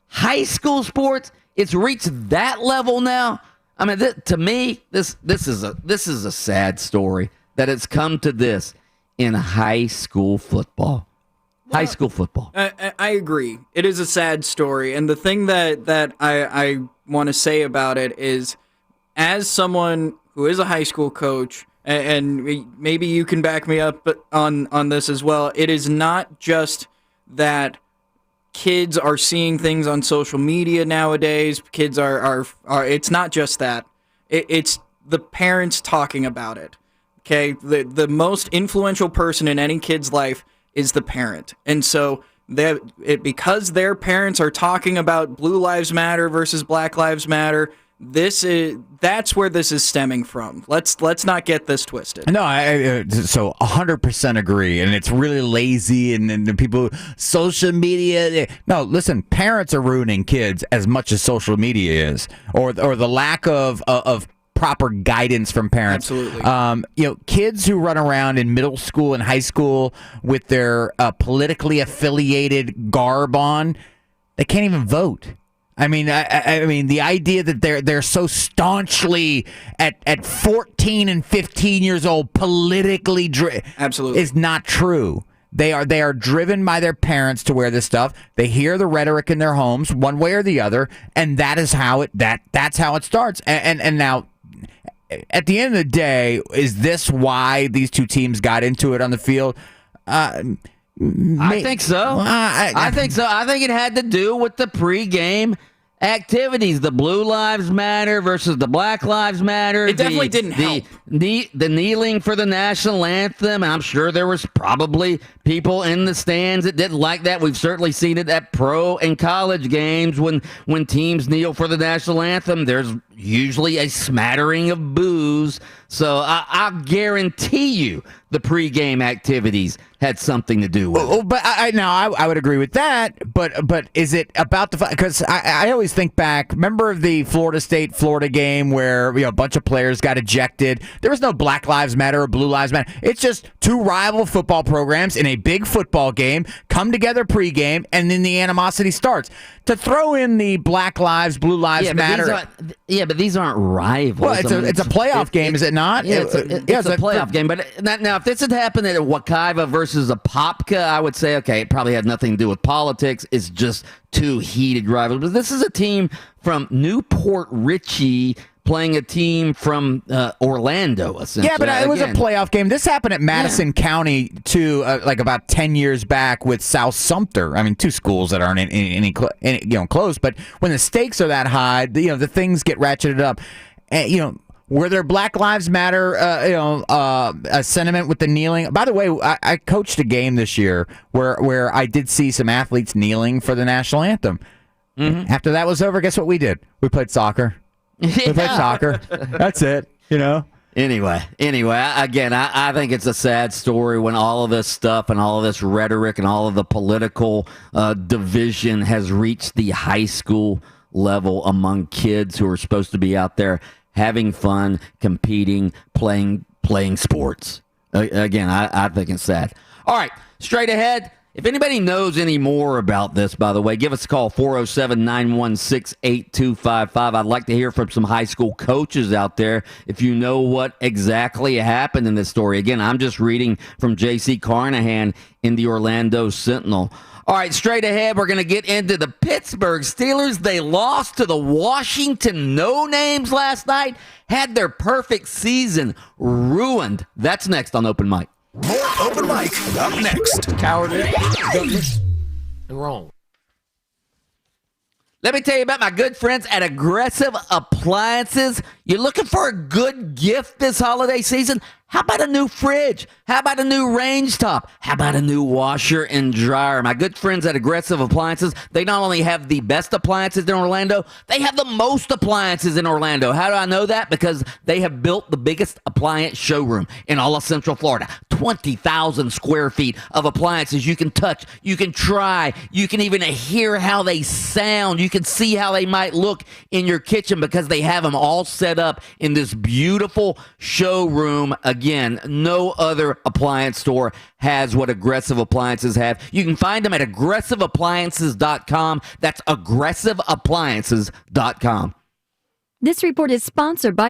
High school sports, it's reached that level now. I mean, to me, this is a sad story that it's come to this in high school football. High school football. I agree. It is a sad story, and the thing that I want to say about it is, as someone who is a high school coach, and maybe you can back me up on this as well, it is not just that kids are seeing things on social media nowadays. Kids are it's not just that. It's the parents talking about it. Okay? The most influential person in any kid's life is the parent. And so because their parents are talking about Blue Lives Matter versus Black Lives Matter, that's where this is stemming from. Let's not get this twisted. No, so 100% agree, and it's really lazy, and people, social media. No, listen, parents are ruining kids as much as social media is, or the lack of proper guidance from parents. Absolutely. Kids who run around in middle school and high school with their politically affiliated garb on, they can't even vote. I mean, the idea that they're so staunchly at 14 and 15 years old politically absolutely is not true. They are driven by their parents to wear this stuff. They hear the rhetoric in their homes, one way or the other, and that is how that's how it starts. And now, at the end of the day, is this why these two teams got into it on the field? I think so. I think so. I think it had to do with the pregame activities, the Blue Lives Matter versus the Black Lives Matter. It definitely didn't help. The kneeling for the national anthem. I'm sure there was probably people in the stands that didn't like that. We've certainly seen it at pro and college games when teams kneel for the national anthem. There's usually a smattering of boos. So I guarantee you the pregame activities had something to do with it. But I would agree with that. But is it about the fact? Because I always think back. Remember the Florida game where a bunch of players got ejected? There was no Black Lives Matter or Blue Lives Matter. It's just two rival football programs in a big football game come together pregame, and then the animosity starts. To throw in the Black Lives, Blue Lives Matter. But these aren't rivals. Well, it's a playoff game, is it not? Yeah, it's a playoff game. But now, if this had happened at Wekiva versus Apopka, I would say, okay, it probably had nothing to do with politics. It's just two heated rivals. But this is a team from Newport Richey playing a team from Orlando, essentially. Yeah, but it was a playoff game. This happened at Madison County, too, like about 10 years back with South Sumter. I mean, two schools that aren't any close. But when the stakes are that high, the things get ratcheted up. And, Were there Black Lives Matter, a sentiment with the kneeling? By the way, I coached a game this year where I did see some athletes kneeling for the national anthem. Mm-hmm. After that was over, guess what we did? We played soccer. We played soccer. That's it. Anyway, again, I think it's a sad story when all of this stuff and all of this rhetoric and all of the political division has reached the high school level among kids who are supposed to be out there having fun, competing, playing sports. Again, I think it's sad. All right, straight ahead. If anybody knows any more about this, by the way, give us a call, 407-916-8255. I'd like to hear from some high school coaches out there if you know what exactly happened in this story. Again, I'm just reading from J.C. Carnahan in the Orlando Sentinel. All right, straight ahead, we're going to get into the Pittsburgh Steelers. They lost to the Washington No-Names last night, had their perfect season ruined. That's next on Open Mic. More Open Mic up next. Cowardly, gutless, and wrong. Let me tell you about my good friends at Aggressive Appliances. You're looking for a good gift this holiday season? How about a new fridge? How about a new range top? How about a new washer and dryer? My good friends at Aggressive Appliances, they not only have the best appliances in Orlando, they have the most appliances in Orlando. How do I know that? Because they have built the biggest appliance showroom in all of Central Florida. 20,000 square feet of appliances you can touch, you can try, you can even hear how they sound. You can see how they might look in your kitchen because they have them all set up in this beautiful showroom. Again, no other appliance store has what Aggressive Appliances have. You can find them at aggressiveappliances.com. That's aggressiveappliances.com. This report is sponsored by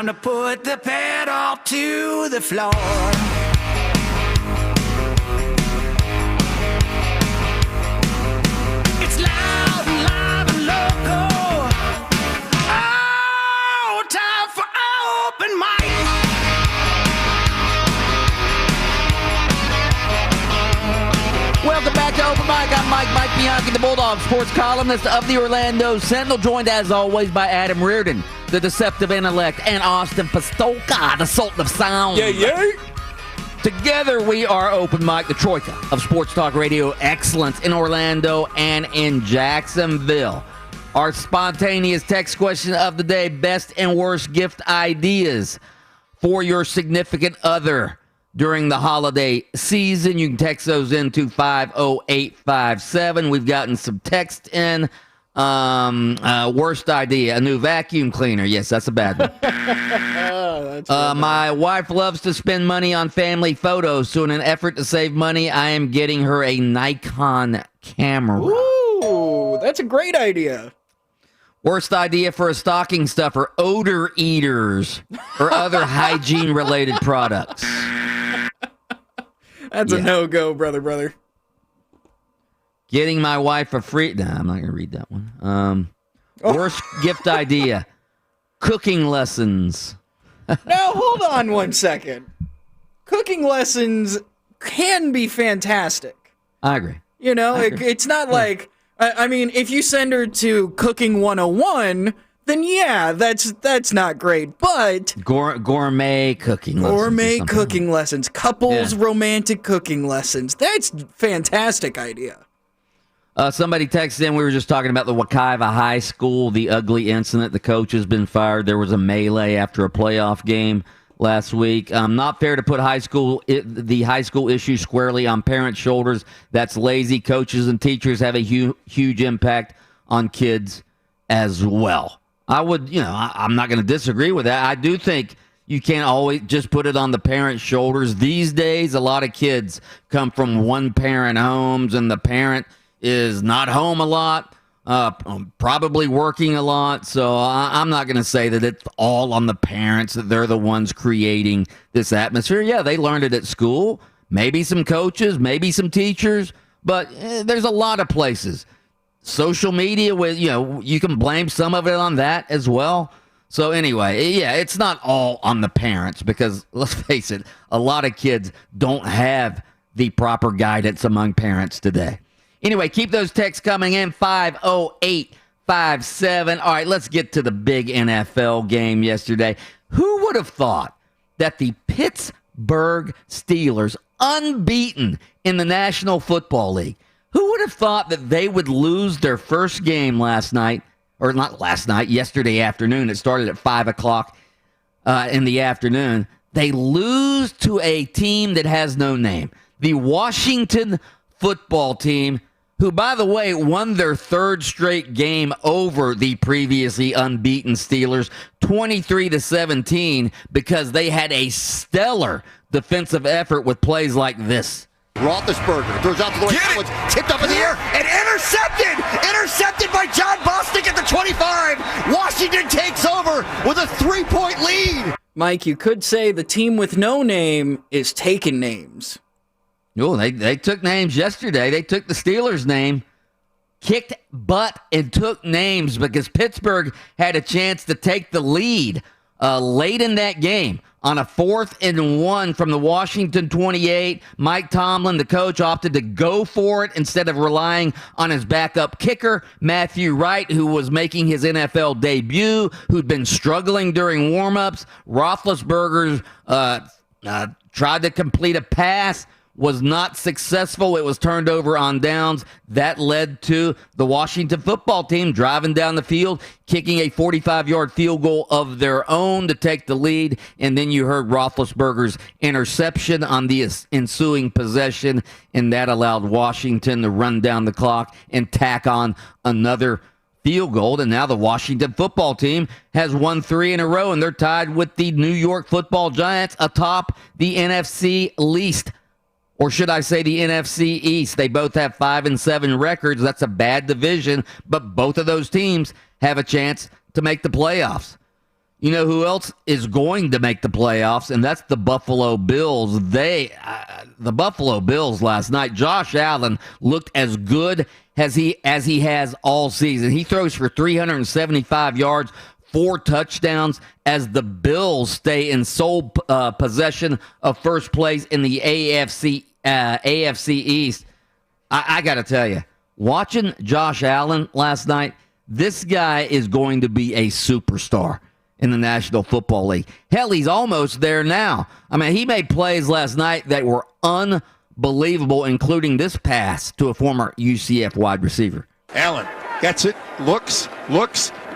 Time to put the pedal to the floor. It's loud and live and local. Oh, time for open mic. Welcome back to Open Mic. I'm Mike Bianchi, the Bulldog sports columnist of the Orlando Sentinel, joined as always by Adam Reardon, the deceptive intellect, and Austin Pastolka, the Sultan of Sound. Yeah. Together we are Open Mic, the troika of sports talk radio excellence in Orlando and in Jacksonville. Our spontaneous text question of the day: best and worst gift ideas for your significant other during the holiday season. You can text those into 50857. We've gotten some text in. Worst idea: a new vacuum cleaner. Yes, that's a bad one. My wife loves to spend money on family photos, so in an effort to save money, I am getting her a Nikon camera. Ooh, that's a great idea. Worst idea for a stocking stuffer: odor eaters or other hygiene-related products. That's a no-go, brother. Getting my wife a free... Nah, I'm not going to read that one. Worst gift idea: cooking lessons. Now, hold on one second. Cooking lessons can be fantastic. I agree. You know, it's not like... I mean, if you send her to Cooking 101, then yeah, that's not great. But gourmet cooking lessons. Couples romantic cooking lessons. That's a fantastic idea. Somebody texted in, we were just talking about the Wekiva High School, the ugly incident. The coach has been fired. There was a melee after a playoff game last week. Not fair to put the high school issue squarely on parents' shoulders. That's lazy. Coaches and teachers have a huge impact on kids as well. I'm not going to disagree with that. I do think you can't always just put it on the parents' shoulders. These days, a lot of kids come from one-parent homes, and the parent is not home a lot, probably working a lot. So I'm not going to say that it's all on the parents, that they're the ones creating this atmosphere. Yeah, they learned it at school. Maybe some coaches, maybe some teachers, but there's a lot of places. Social media, you can blame some of it on that as well. So anyway, yeah, it's not all on the parents, because let's face it, a lot of kids don't have the proper guidance among parents today. Anyway, keep those texts coming in, 50857. All right, let's get to the big NFL game yesterday. Who would have thought that the Pittsburgh Steelers, unbeaten in the National Football League, who would have thought that they would lose their first game yesterday afternoon? It started at 5 o'clock in the afternoon. They lose to a team that has no name, the Washington Football Team, who, by the way, won their third straight game over the previously unbeaten Steelers, 23-17, because they had a stellar defensive effort with plays like this. Roethlisberger throws out to the right. It's tipped up in the air and intercepted! Intercepted by John Bostic at the 25. Washington takes over with a 3-point lead. Mike, you could say the team with no name is taking names. Oh, they took names yesterday. They took the Steelers' name, kicked butt, and took names, because Pittsburgh had a chance to take the lead late in that game. On a 4th and 1 from the Washington 28, Mike Tomlin, the coach, opted to go for it instead of relying on his backup kicker, Matthew Wright, who was making his NFL debut, who'd been struggling during warmups. Roethlisberger tried to complete a pass, was not successful. It was turned over on downs. That led to the Washington Football Team driving down the field, kicking a 45-yard field goal of their own to take the lead. And then you heard Roethlisberger's interception on the ensuing possession, and that allowed Washington to run down the clock and tack on another field goal. And now the Washington Football Team has won 3 in a row, and they're tied with the New York Football Giants atop the NFC least. Or should I say the NFC East. They both have 5-7 records. That's a bad division, but both of those teams have a chance to make the playoffs. You know who else is going to make the playoffs, and that's the Buffalo Bills. The Buffalo Bills last night, Josh Allen looked as good as he has all season. He throws for 375 yards, 4 touchdowns, as the Bills stay in sole possession of first place in the AFC East. I got to tell you, watching Josh Allen last night, this guy is going to be a superstar in the National Football League. Hell, he's almost there now. I mean, he made plays last night that were unbelievable, including this pass to a former UCF wide receiver. Allen gets it, looks,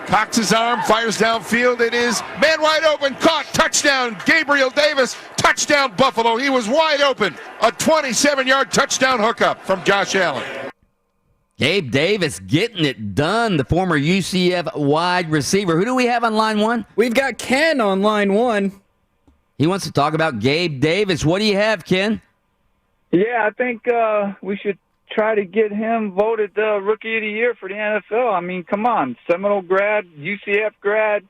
cocks his arm, fires downfield. It is man wide open, caught, touchdown, Gabriel Davis, touchdown Buffalo. He was wide open. A 27-yard touchdown hookup from Josh Allen. Gabe Davis getting it done, the former UCF wide receiver. Who do we have on line 1? We've got Ken on line 1. He wants to talk about Gabe Davis. What do you have, Ken? Yeah, I think we should try to get him voted Rookie of the Year for the NFL. I mean, come on. Seminole grad, UCF grad,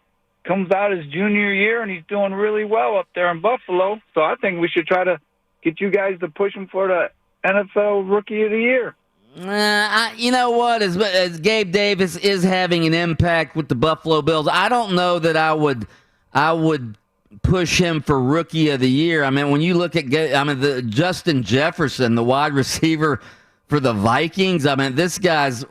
comes out his junior year, and he's doing really well up there in Buffalo. So I think we should try to get you guys to push him for the NFL Rookie of the Year. You know what? As Gabe Davis is having an impact with the Buffalo Bills, I don't know that I would push him for Rookie of the Year. I mean, when you look at the Justin Jefferson, the wide receiver for the Vikings. I mean, this guy's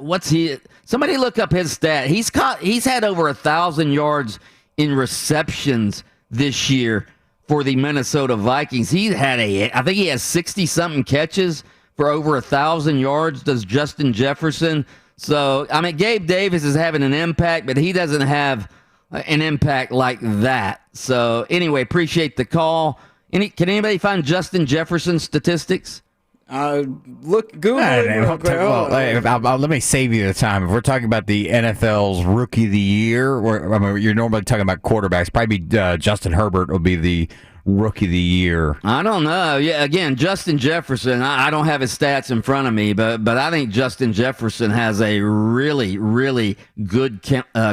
somebody look up his stat. He's had over 1,000 yards in receptions this year for the Minnesota Vikings. I think he has 60-something catches for over 1,000 yards, does Justin Jefferson. So, I mean, Gabe Davis is having an impact, but he doesn't have an impact like that. So, anyway, appreciate the call. Can anybody find Justin Jefferson statistics? Google it. Let me save you the time. If we're talking about the NFL's Rookie of the Year, you're normally talking about quarterbacks. Probably Justin Herbert will be the Rookie of the Year. I don't know. Yeah, again, Justin Jefferson, I don't have his stats in front of me, but I think Justin Jefferson has a really, really good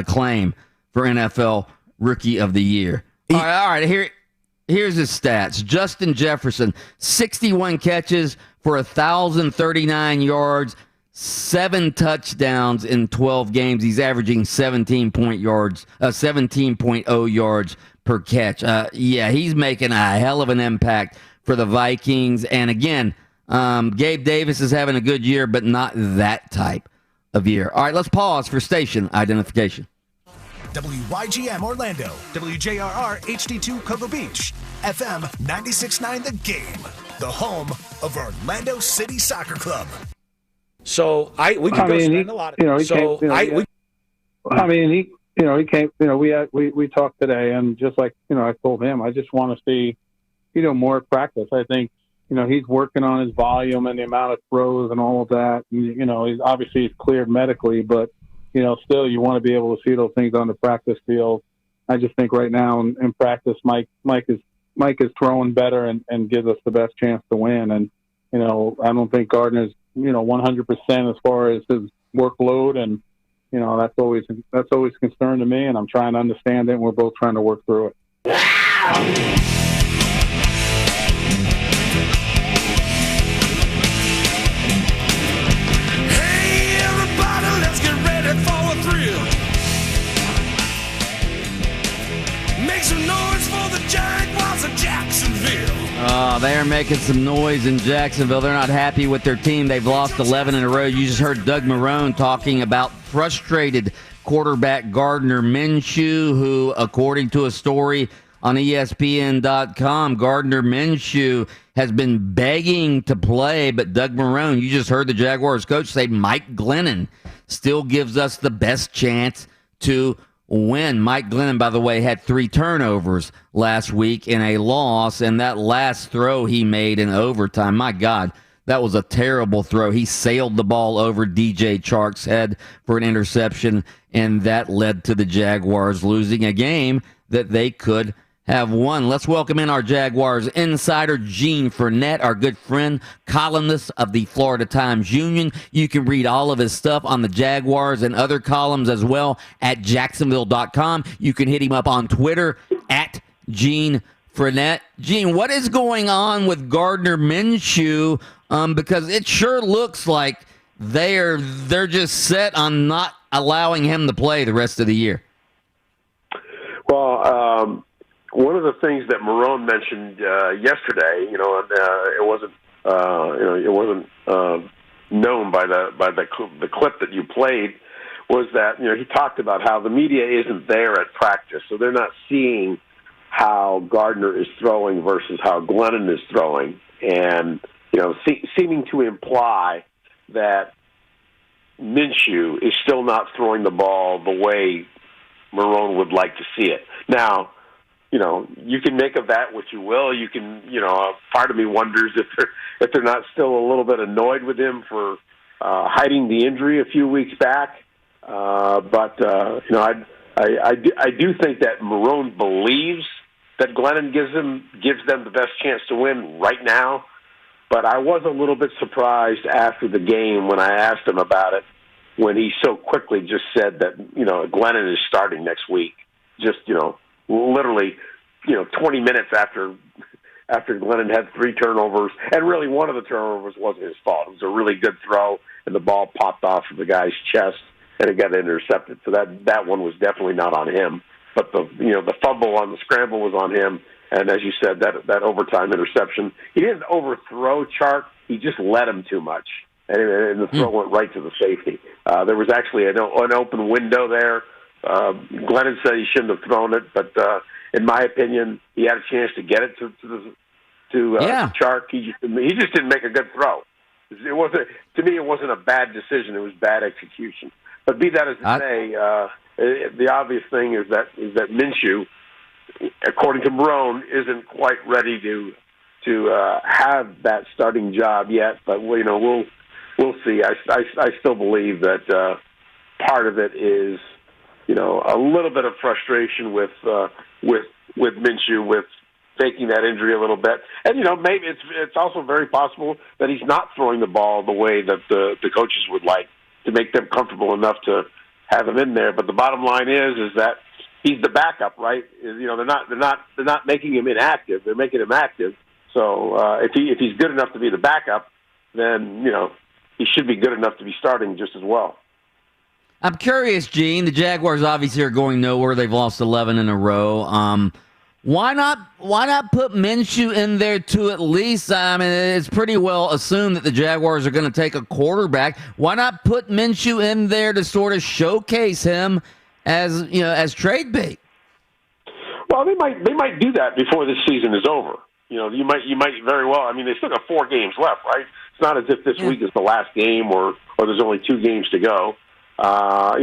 claim for NFL Rookie of the Year. All right, here's his stats. Justin Jefferson, 61 catches for 1,039 yards, 7 touchdowns in 12 games. He's averaging 17.0 yards per catch. He's making a hell of an impact for the Vikings. And again, Gabe Davis is having a good year, but not that type of year. All right, let's pause for station identification. WYGM Orlando, WJRR HD2 Cocoa Beach, FM 96.9 The Game, the home of Orlando City Soccer Club. So we talked today, and just like I told him, I just want to see more practice. I think he's working on his volume and the amount of throws and all of that. He's cleared medically, but still you want to be able to see those things on the practice field. I just think right now in practice, Mike is throwing better and gives us the best chance to win. And I don't think Gardner's 100% as far as his workload, and that's always a concern to me. And I'm trying to understand it, and we're both trying to work through it. They're making some noise in Jacksonville. They're not happy with their team. They've lost 11 in a row. You just heard Doug Marrone talking about frustrated quarterback Gardner Minshew, who, according to a story on ESPN.com, Gardner Minshew has been begging to play, but Doug Marrone, you just heard the Jaguars coach say Mike Glennon still gives us the best chance to win. Mike Glennon, by the way, had 3 turnovers last week in a loss, and that last throw he made in overtime, my God, that was a terrible throw. He sailed the ball over DJ Chark's head for an interception, and that led to the Jaguars losing a game that they could have won. Let's welcome in our Jaguars insider, Gene Fournette, our good friend, columnist of the Florida Times-Union. You can read all of his stuff on the Jaguars and other columns as well at Jacksonville.com. You can hit him up on Twitter at Gene Fournette. Gene, what is going on with Gardner Minshew? Because it sure looks like they're just set on not allowing him to play the rest of the year. Well, one of the things that Marone mentioned yesterday, it wasn't known by the clip that you played, was that he talked about how the media isn't there at practice, so they're not seeing how Gardner is throwing versus how Glennon is throwing, and seeming to imply that Minshew is still not throwing the ball the way Marone would like to see it. Now, you can make of that what you will. You can, part of me wonders if they're not still a little bit annoyed with him for hiding the injury a few weeks back. But I do think that Marone believes that Glennon gives them the best chance to win right now. But I was a little bit surprised after the game when I asked him about it, when he so quickly just said that, Glennon is starting next week. Just, literally, 20 minutes after Glennon had 3 turnovers. And really one of the turnovers wasn't his fault. It was a really good throw, and the ball popped off of the guy's chest, and it got intercepted. So that one was definitely not on him. But the fumble on the scramble was on him. And as you said, that overtime interception, he didn't overthrow Chark. He just let him too much. And the throw went right to the safety. There was actually an open window there. Glennon said he shouldn't have thrown it, but in my opinion, he had a chance to get it to Chark. He just didn't make a good throw. It wasn't, to me, it wasn't a bad decision. It was bad execution. But be that as it may, the obvious thing is that Minshew, according to Marone, isn't quite ready to have that starting job yet. But we'll see. I still believe that part of it is a little bit of frustration with Minshew, with faking that injury a little bit, and maybe it's also very possible that he's not throwing the ball the way that the coaches would like to make them comfortable enough to have him in there. But the bottom line is that he's the backup, right? They're not making him inactive. They're making him active. So if he's good enough to be the backup, then he should be good enough to be starting just as well. I'm curious, Gene. The Jaguars obviously are going nowhere. They've lost 11 in a row. Why not put Minshew in there to at least? I mean, it's pretty well assumed that the Jaguars are going to take a quarterback. Why not put Minshew in there to sort of showcase him as trade bait? Well, they might do that before this season is over. You might very well. I mean, they still got 4 games left, right? It's not as if this week is the last game or there's only 2 games to go. I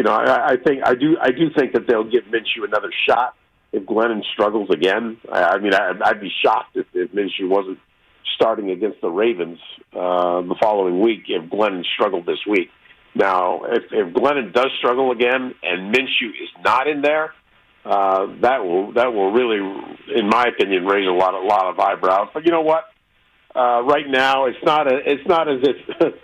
do think that they'll give Minshew another shot if Glennon struggles again. I'd be shocked if Minshew wasn't starting against the Ravens the following week if Glennon struggled this week. Now, if Glennon does struggle again and Minshew is not in there, that will really, in my opinion, raise a lot of eyebrows. But you know what? Right now, it's not as if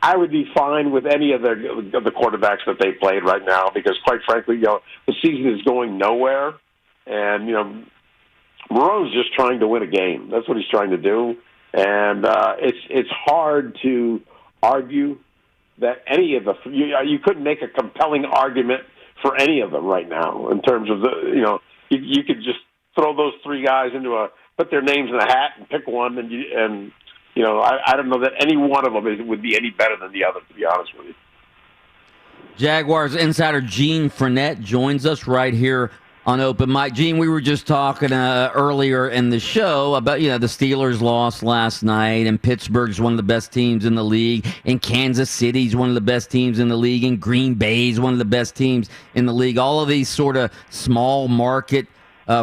I would be fine with any of the quarterbacks that they played right now because, quite frankly, the season is going nowhere, and Marone's just trying to win a game. That's what he's trying to do, and it's hard to argue that any of you couldn't make a compelling argument for any of them right now in terms of you could just throw those 3 guys put their names in a hat and pick one, and I don't know that any one of them would be any better than the other, to be honest with you. Jaguars insider Gene Fournette joins us right here on Open Mic. Gene, we were just talking earlier in the show about, the Steelers lost last night, and Pittsburgh's one of the best teams in the league, and Kansas City's one of the best teams in the league, and Green Bay's one of the best teams in the league. All of these sort of small market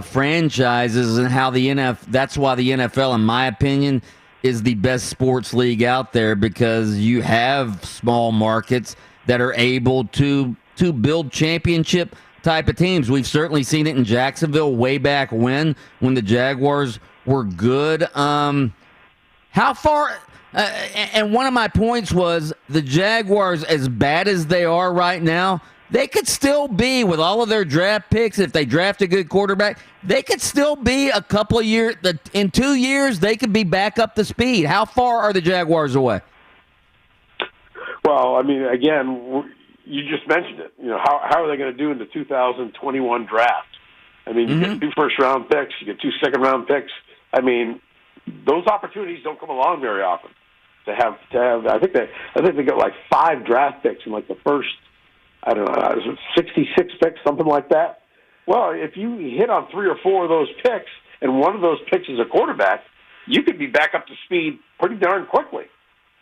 franchises, and how that's why the NFL, in my opinion, is the best sports league out there, because you have small markets that are able to build championship type of teams. We've certainly seen it in Jacksonville way back when the Jaguars were good. How far? And one of my points was the Jaguars, as bad as they are right now, they could still be, with all of their draft picks, if they draft a good quarterback, they could still be a couple of years. In 2 years, they could be back up to speed. How far are the Jaguars away? Well, I mean, again, you just mentioned it. You know, how are they going to do in the 2021 draft? I mean, you get 2 first-round picks, you get 2 second-round picks. I mean, those opportunities don't come along very often. To have, I think they got like 5 draft picks in like the first, I don't know, 66 picks, something like that. Well, if you hit on 3 or 4 of those picks, and one of those picks is a quarterback, you could be back up to speed pretty darn quickly.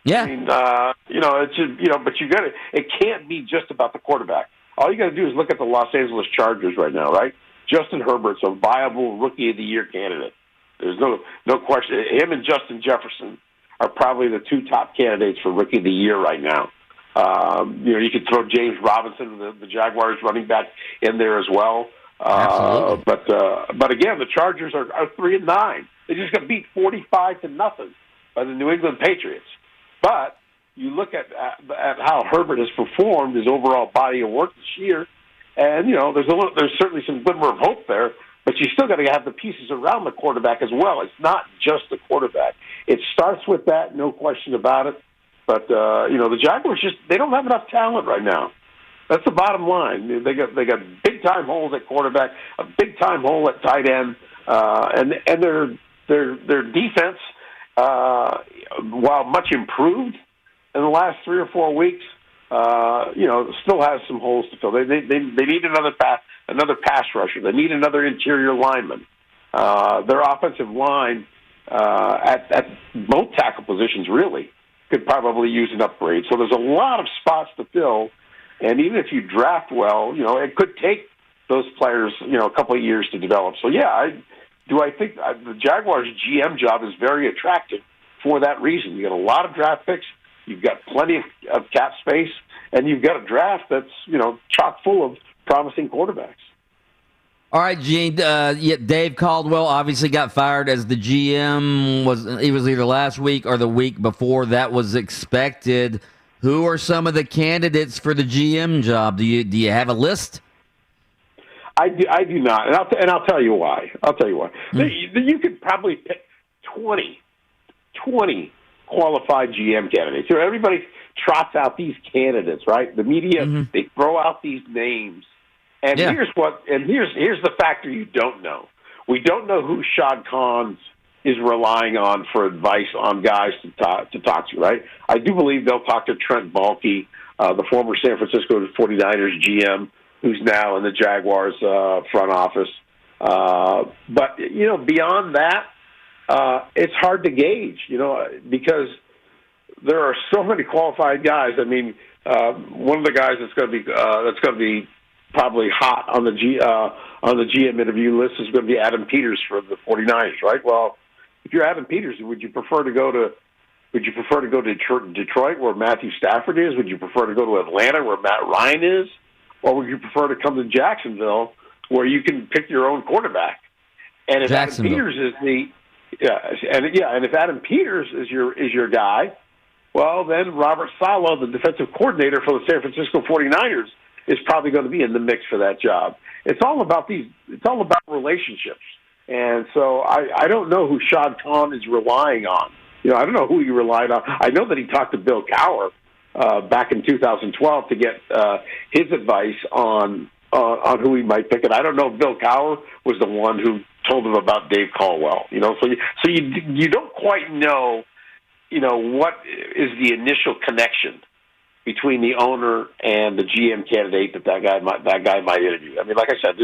Yeah. I mean, it's just, but you got to. It can't be just about the quarterback. All you got to do is look at the Los Angeles Chargers right now, right? Justin Herbert's a viable Rookie of the Year candidate. There's no question. Him and Justin Jefferson are probably the 2 top candidates for Rookie of the Year right now. You could throw James Robinson, the Jaguars running back, in there as well. Absolutely. But again, the Chargers are 3-9. They just got beat 45-0 by the New England Patriots. But you look at how Herbert has performed, his overall body of work this year, and there's certainly some glimmer of hope there. But you still got to have the pieces around the quarterback as well. It's not just the quarterback. It starts with that, no question about it. But the Jaguars they don't have enough talent right now. That's the bottom line. They got big time holes at quarterback, a big time hole at tight end, and their defense, while much improved in the last 3 or 4 weeks, still has some holes to fill. They need another pass rusher. They need another interior lineman. Their offensive line at both tackle positions really could probably use an upgrade. So there's a lot of spots to fill, and even if you draft well, it could take those players, a couple of years to develop. So yeah, I think the Jaguars' GM job is very attractive for that reason. You got a lot of draft picks, you've got plenty of cap space, and you've got a draft that's chock full of promising quarterbacks. All right, Gene. Dave Caldwell obviously got fired as the GM. He was either last week or the week before. That was expected. Who are some of the candidates for the GM job? Do you have a list? I do not, and I'll tell you why. You could probably pick 20 qualified GM candidates. Everybody trots out these candidates, right? The media they throw out these names. And here's the factor you don't know. We don't know who Shad Khan is relying on for advice on guys to talk to, right? I do believe they'll talk to Trent Baalke, the former San Francisco 49ers GM, who's now in the Jaguars front office. But beyond that, it's hard to gauge, because there are so many qualified guys. I mean, one of the guys that's going to be probably hot on the GM interview list is going to be Adam Peters for the 49ers, right? Well, if you're Adam Peters, would you prefer to go to Detroit where Matthew Stafford is? Would you prefer to go to Atlanta where Matt Ryan is? Or would you prefer to come to Jacksonville where you can pick your own quarterback? And if Adam Peters is and if Adam Peters is your guy, well, then Robert Saleh, the defensive coordinator for the San Francisco 49ers, is probably going to be in the mix for that job. It's all about relationships. And so I don't know who Shad Khan is relying on. I don't know who he relied on. I know that he talked to Bill Cowher back in 2012 to get his advice on who he might pick. And I don't know if Bill Cowher was the one who told him about Dave Caldwell. So you don't quite know, what is the initial connection between the owner and the GM candidate that guy might interview. I mean, like I said,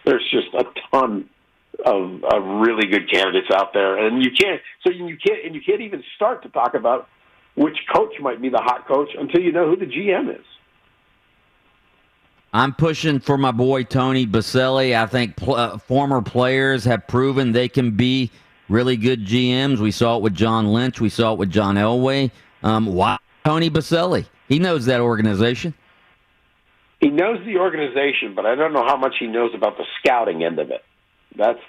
there's just a ton of really good candidates out there, and you can't even start to talk about which coach might be the hot coach until you know who the GM is. I'm pushing for my boy Tony Baselli. I think former players have proven they can be really good GMs. We saw it with John Lynch. We saw it with John Elway. Why Tony Baselli? He knows that organization. he knows the organization, but I don't know how much he knows about the scouting end of it. That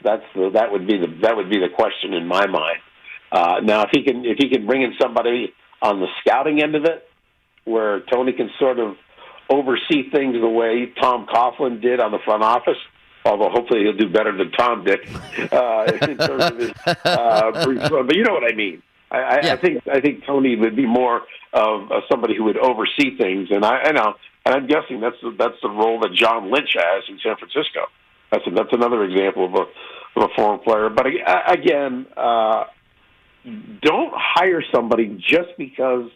would be the question in my mind. Now, if he can bring in somebody on the scouting end of it, where Tony can sort of oversee things the way Tom Coughlin did on the front office, although hopefully he'll do better than Tom did in terms of his brief run. But you know what I mean. I think Tony would be more of somebody who would oversee things, and I'm guessing that's the role that John Lynch has in San Francisco. That's another example of a foreign player. But again, don't hire somebody just because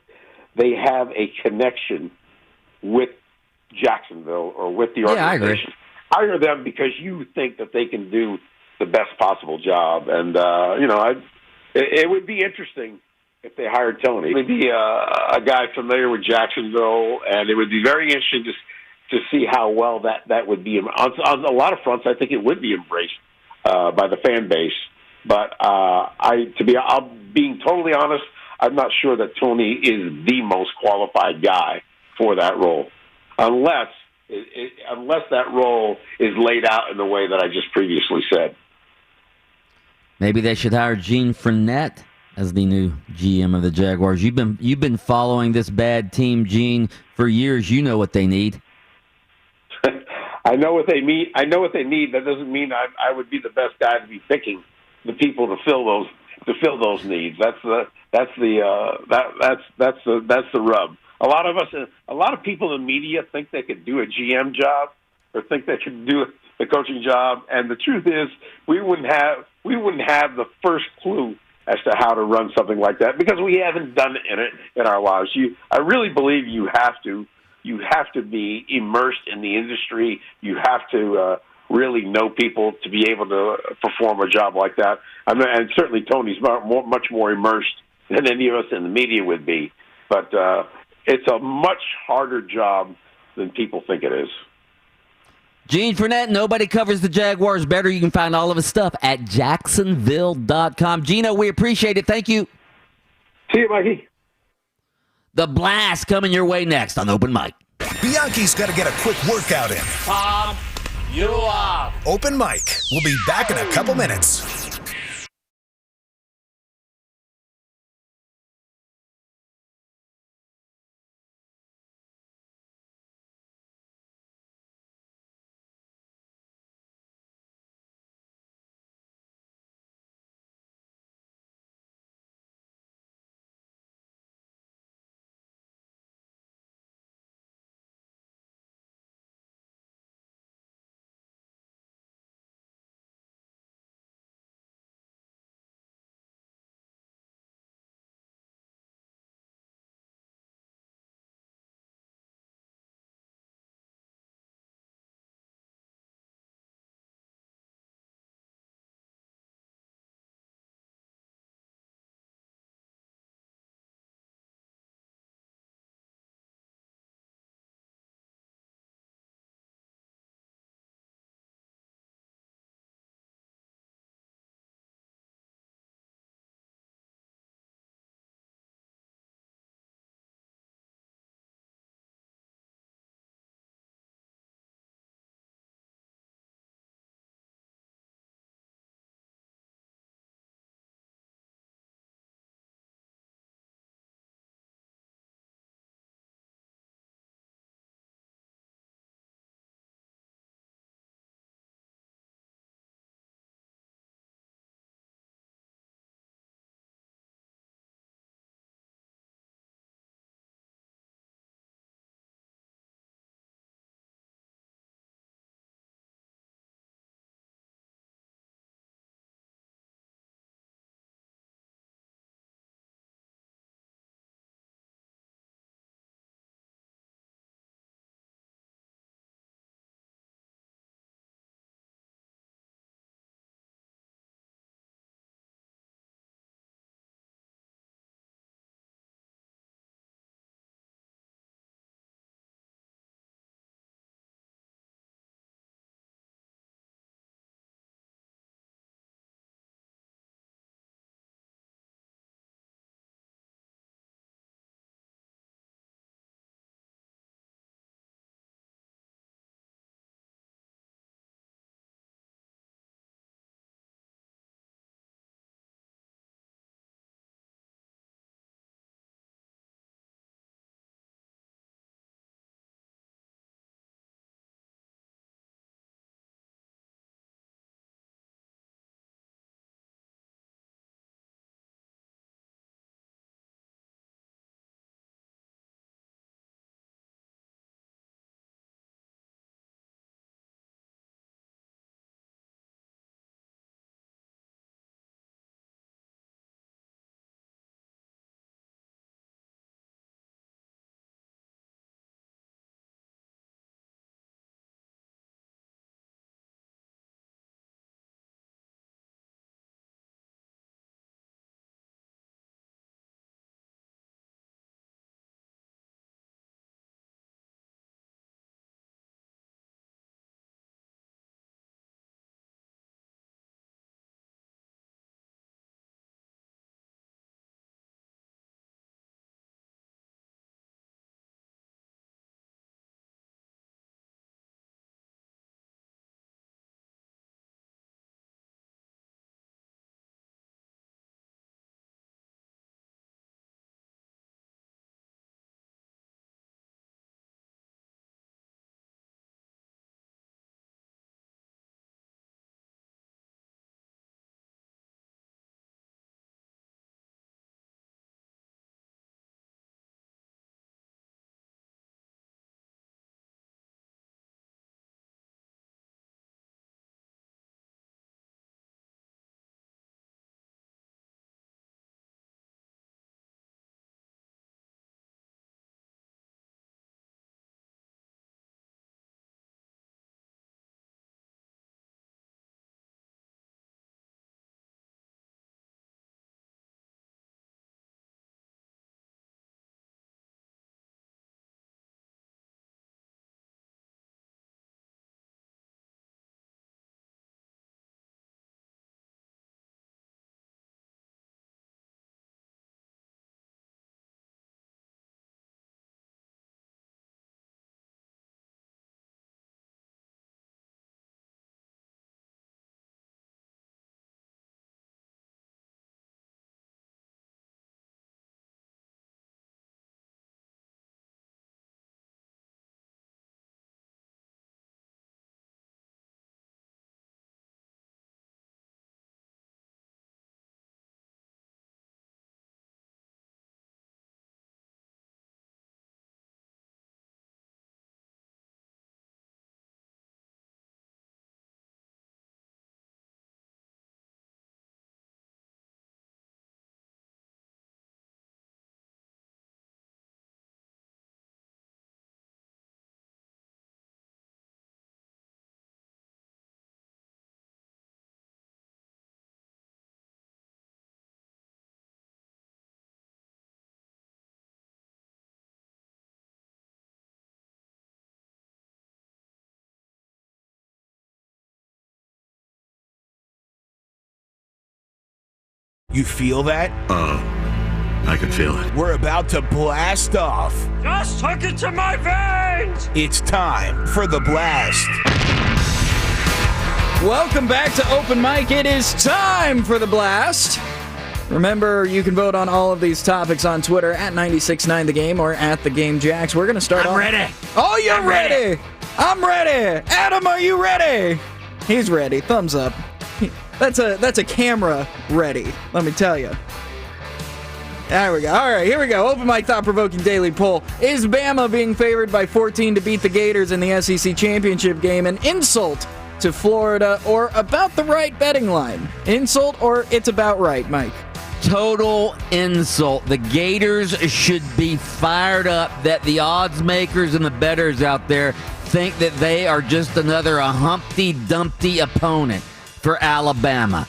they have a connection with Jacksonville or with the organization. Yeah, I agree. Hire them because you think that they can do the best possible job. And, it would be interesting if they hired Tony. It would be a guy familiar with Jacksonville, and it would be very interesting to see how well that would be. On a lot of fronts, I think it would be embraced by the fan base. But being totally honest, I'm not sure that Tony is the most qualified guy for that role, unless that role is laid out in the way that I just previously said. Maybe they should hire Gene Fournette as the new GM of the Jaguars. You've been following this bad team, Gene, for years. You know what they need. I know what they need. That doesn't mean I would be the best guy to be picking the people to fill those needs. That's the rub. A lot of people in media think they could do a GM job or think they could do the coaching job, and the truth is we wouldn't have the first clue as to how to run something like that because we haven't done it in our lives. I really believe you have to be immersed in the industry. You have to really know people to be able to perform a job like that. And certainly Tony's much more immersed than any of us in the media would be. But it's a much harder job than people think it is. Gene Fournette, nobody covers the Jaguars better. You can find all of his stuff at jacksonville.com. Gino, we appreciate it. Thank you. See you, Mikey. The Blast coming your way next on Open Mic. Bianchi's got to get a quick workout in. Tom, you are. Open Mic. We'll be back in a couple minutes. You feel that? I can feel it. We're about to blast off. Just hook it to my veins! It's time for the blast. Welcome back to Open Mic. It is time for the blast. Remember, you can vote on all of these topics on Twitter at 969thegame or at thegamejacks. We're going to start off. I'm ready. Oh, you're ready. I'm ready. Adam, are you ready? He's ready. Thumbs up. That's a camera ready, let me tell you. There we go. All right, here we go. Open Mic thought-provoking daily poll. Is Bama being favored by 14 to beat the Gators in the SEC championship game an insult to Florida or about the right betting line? Insult or it's about right, Mike? Total insult. The Gators should be fired up that the odds makers and the bettors out there think that they are just another Humpty Dumpty opponent for Alabama.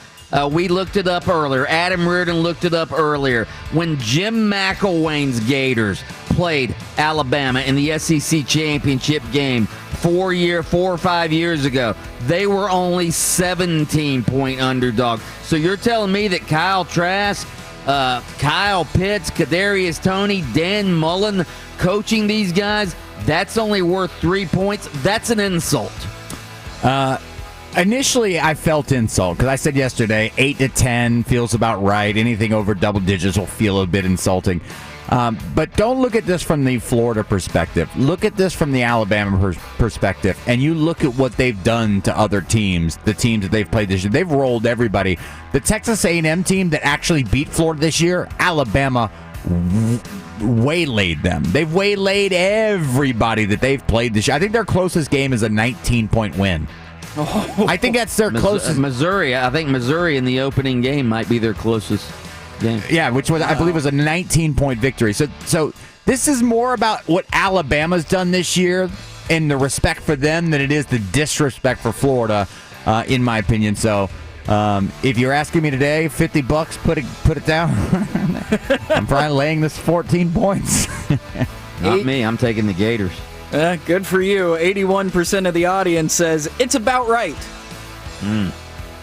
We looked it up earlier. Adam Reardon looked it up earlier. When Jim McElwain's Gators played Alabama in the SEC championship game 4 or 5 years ago, they were only 17-point underdogs. So you're telling me that Kyle Trask, Kyle Pitts, Kadarius Toney, Dan Mullen coaching these guys, that's only worth 3 points? That's an insult. Initially, I felt insult because I said yesterday 8 to 10 feels about right. Anything over double digits will feel a bit insulting. But don't look at this from the Florida perspective. Look at this from the Alabama perspective, and you look at what they've done to other teams, the teams that they've played this year. They've rolled everybody. The Texas A&M team that actually beat Florida this year, Alabama waylaid them. They've waylaid everybody that they've played this year. I think their closest game is a 19-point win. I think that's their closest. Missouri. I think Missouri in the opening game might be their closest game. Yeah, which was I believe was a 19-point victory. So this is more about what Alabama's done this year and the respect for them than it is the disrespect for Florida, in my opinion. So if you're asking me today, $50, put it down. I'm probably laying this 14 points. Not me. I'm taking the Gators. Good for you. 81% of the audience says it's about right.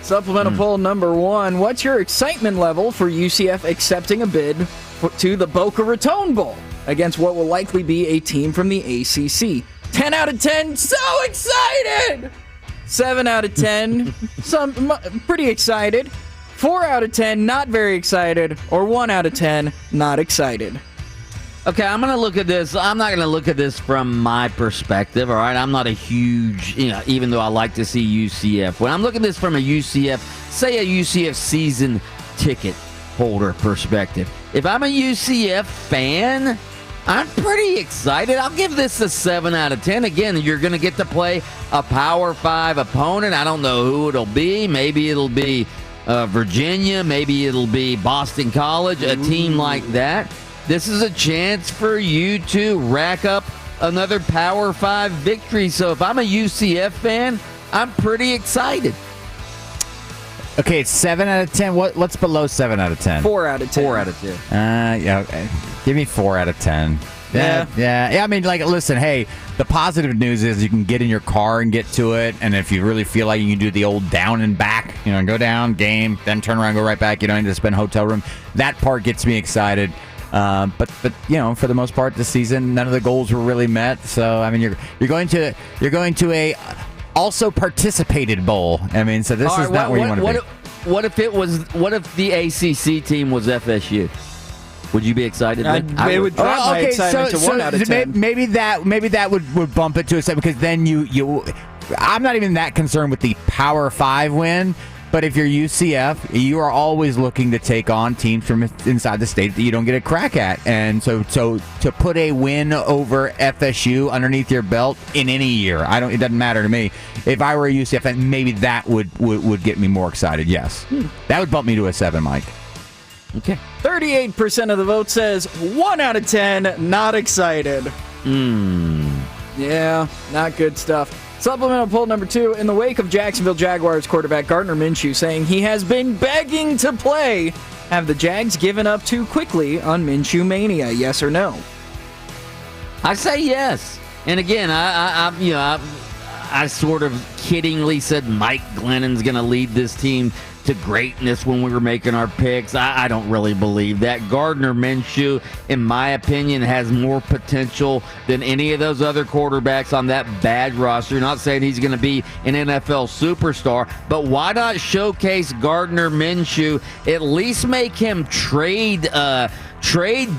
Supplemental poll number 1. What's your excitement level for UCF accepting a bid to the Boca Raton Bowl against what will likely be a team from the ACC? 10 out of 10, so excited! 7 out of 10, pretty excited. 4 out of 10, not very excited. Or 1 out of 10, not excited. Okay, I'm going to look at this. I'm not going to look at this from my perspective, all right? I'm not a huge, even though I like to see UCF. When I'm looking at this from a UCF, say a UCF season ticket holder perspective, if I'm a UCF fan, I'm pretty excited. I'll give this a 7 out of 10. Again, you're going to get to play a Power 5 opponent. I don't know who it'll be. Maybe it'll be Virginia. Maybe it'll be Boston College, a team like that. This is a chance for you to rack up another Power 5 victory. So if I'm a UCF fan, I'm pretty excited. Okay, it's 7 out of 10. What's below 7 out of 10? 4 out of 10. 4 out of 10. Yeah, okay. Give me 4 out of 10. Yeah. I mean, listen, hey, the positive news is you can get in your car and get to it, and if you really feel like you can do the old down and back, go down, game, then turn around, go right back. You don't need to spend hotel room. That part gets me excited. But for the most part this season, none of the goals were really met. So I mean, you're going to a also participated bowl. I mean, so this is not where you want to be. What if the ACC team was FSU? Would you be excited? It would drop my excitement to 1 out of 10. Maybe that would bump it to a 7 because then you. I'm not even that concerned with the Power 5 win. But if you're UCF, you are always looking to take on teams from inside the state that you don't get a crack at. And so to put a win over FSU underneath your belt in any year, it doesn't matter to me. If I were a UCF fan, maybe that would get me more excited, yes. That would bump me to a 7, Mike. Okay. 38% of the vote says 1 out of 10, not excited. Yeah, not good stuff. Supplemental poll number 2. In the wake of Jacksonville Jaguars quarterback Gardner Minshew saying he has been begging to play, have the Jags given up too quickly on Minshew mania? Yes or no? I say yes. And again, I sort of kiddingly said Mike Glennon's going to lead this team to greatness when we were making our picks. I don't really believe that. Gardner Minshew, in my opinion, has more potential than any of those other quarterbacks on that bad roster. Not saying he's going to be an NFL superstar, but why not showcase Gardner Minshew? At least make him trade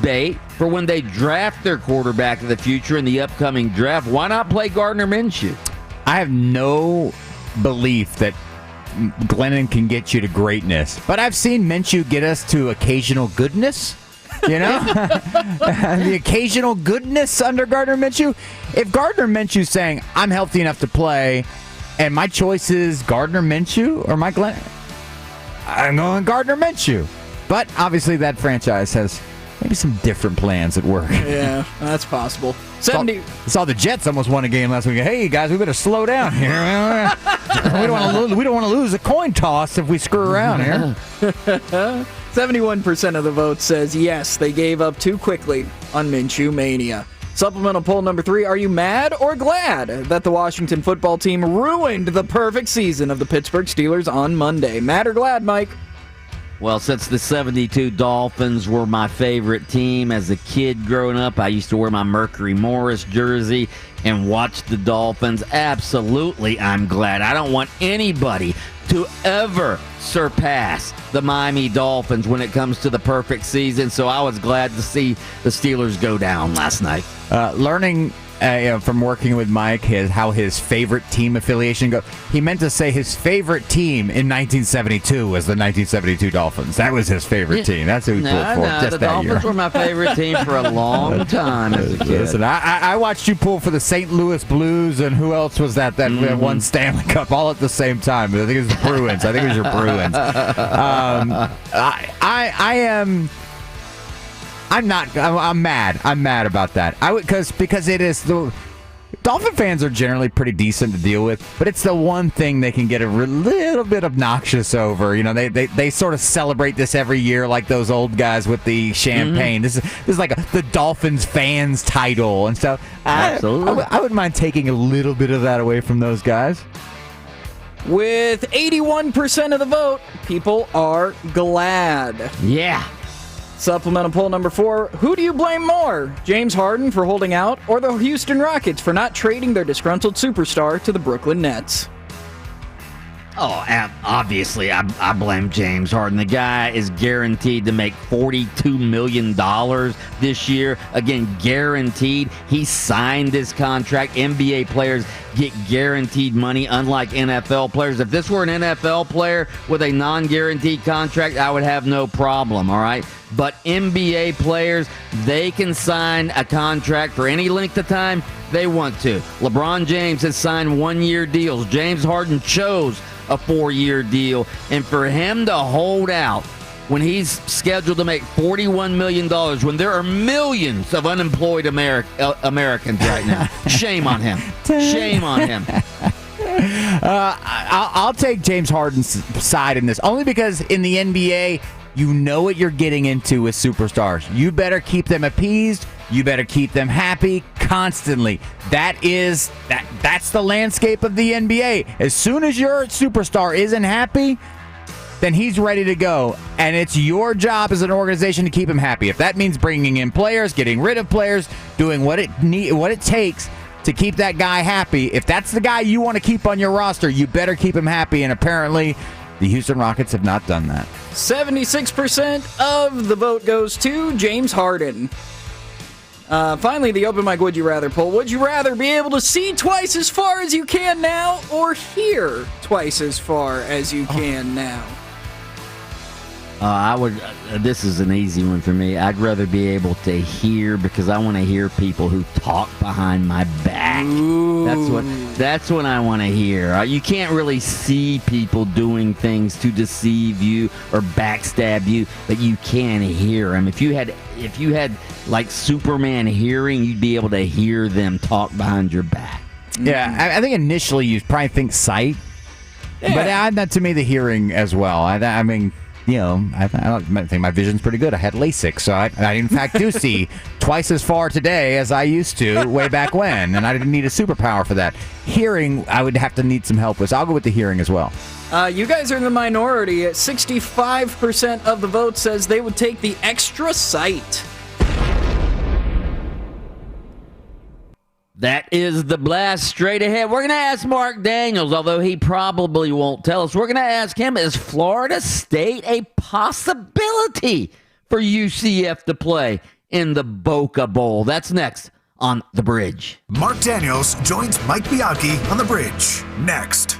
bait for when they draft their quarterback of the future in the upcoming draft. Why not play Gardner Minshew? I have no belief that Glennon can get you to greatness, but I've seen Minshew get us to occasional goodness. You know, the occasional goodness under Gardner Minshew. If Gardner Minshew's saying, I'm healthy enough to play, and my choice is Gardner Minshew or Mike Glennon, I'm going Gardner Minshew. But obviously that franchise has maybe some different plans at work. Yeah, that's possible. 70. Saw the Jets almost won a game last week. Hey, guys, we better slow down here. we don't want to lose a coin toss if we screw around here. 71% of the vote says yes, they gave up too quickly on Minshew Mania. Supplemental poll number 3, are you mad or glad that the Washington football team ruined the perfect season of the Pittsburgh Steelers on Monday? Mad or glad, Mike? Well, since the 72 Dolphins were my favorite team as a kid growing up, I used to wear my Mercury Morris jersey and watch the Dolphins. Absolutely, I'm glad. I don't want anybody to ever surpass the Miami Dolphins when it comes to the perfect season, so I was glad to see the Steelers go down last night. Learning from working with Mike how his favorite team affiliation go. He meant to say his favorite team in 1972 was the 1972 Dolphins. That was his favorite team. That's who he pulled for just the that Dolphins year. were my favorite team for a long time as a kid. Listen, I watched you pull for the St. Louis Blues, and who else was that won Stanley Cup all at the same time? I think it was the Bruins. I think it was your Bruins. I'm mad. I'm mad about that. Because it is the Dolphin fans are generally pretty decent to deal with, but it's the one thing they can get a little bit obnoxious over. You know, they sort of celebrate this every year like those old guys with the champagne. This is like the Dolphins fans title, and so absolutely, I wouldn't mind taking a little bit of that away from those guys. With 81% of the vote, people are glad. Yeah. Supplemental poll number 4, who do you blame more? James Harden for holding out, or the Houston Rockets for not trading their disgruntled superstar to the Brooklyn Nets? Oh, obviously, I blame James Harden. The guy is guaranteed to make $42 million this year. Again, guaranteed. He signed this contract. NBA players get guaranteed money, unlike NFL players. If this were an NFL player with a non-guaranteed contract, I would have no problem, all right? But NBA players, they can sign a contract for any length of time they want to. LeBron James has signed one-year deals. James Harden chose a 4-year deal. And for him to hold out when he's scheduled to make $41 million, when there are millions of unemployed Americans right now, shame on him. Shame on him. I'll take James Harden's side in this, only because in the NBA, you know what you're getting into with superstars. You better keep them appeased. You better keep them happy constantly. That's the landscape of the NBA. As soon as your superstar isn't happy, then he's ready to go. And it's your job as an organization to keep him happy. If that means bringing in players, getting rid of players, doing what it takes to keep that guy happy. If that's the guy you want to keep on your roster, you better keep him happy. And apparently, the Houston Rockets have not done that. 76% of the vote goes to James Harden. Finally, the Open Mic Would You Rather poll. Would you rather be able to see twice as far as you can now, or hear twice as far as you can now? This is an easy one for me. I'd rather be able to hear, because I want to hear people who talk behind my back. Ooh. That's what I want to hear. You can't really see people doing things to deceive you or backstab you, but you can hear them. If you had like Superman hearing, you'd be able to hear them talk behind your back. Yeah, I think initially you'd probably think sight, but add that to me the hearing as well. I mean, you know, I think my vision's pretty good. I had LASIK, so I in fact do see twice as far today as I used to way back when, and I didn't need a superpower for that. Hearing, I would have to need some help with, so I'll go with the hearing as well. You guys are in the minority. 65% of the vote says they would take the extra site. That is the blast straight ahead. We're going to ask Mark Daniels, although he probably won't tell us. We're going to ask him, is Florida State a possibility for UCF to play in the Boca Bowl? That's next on The Bridge. Mark Daniels joins Mike Bianchi on The Bridge next.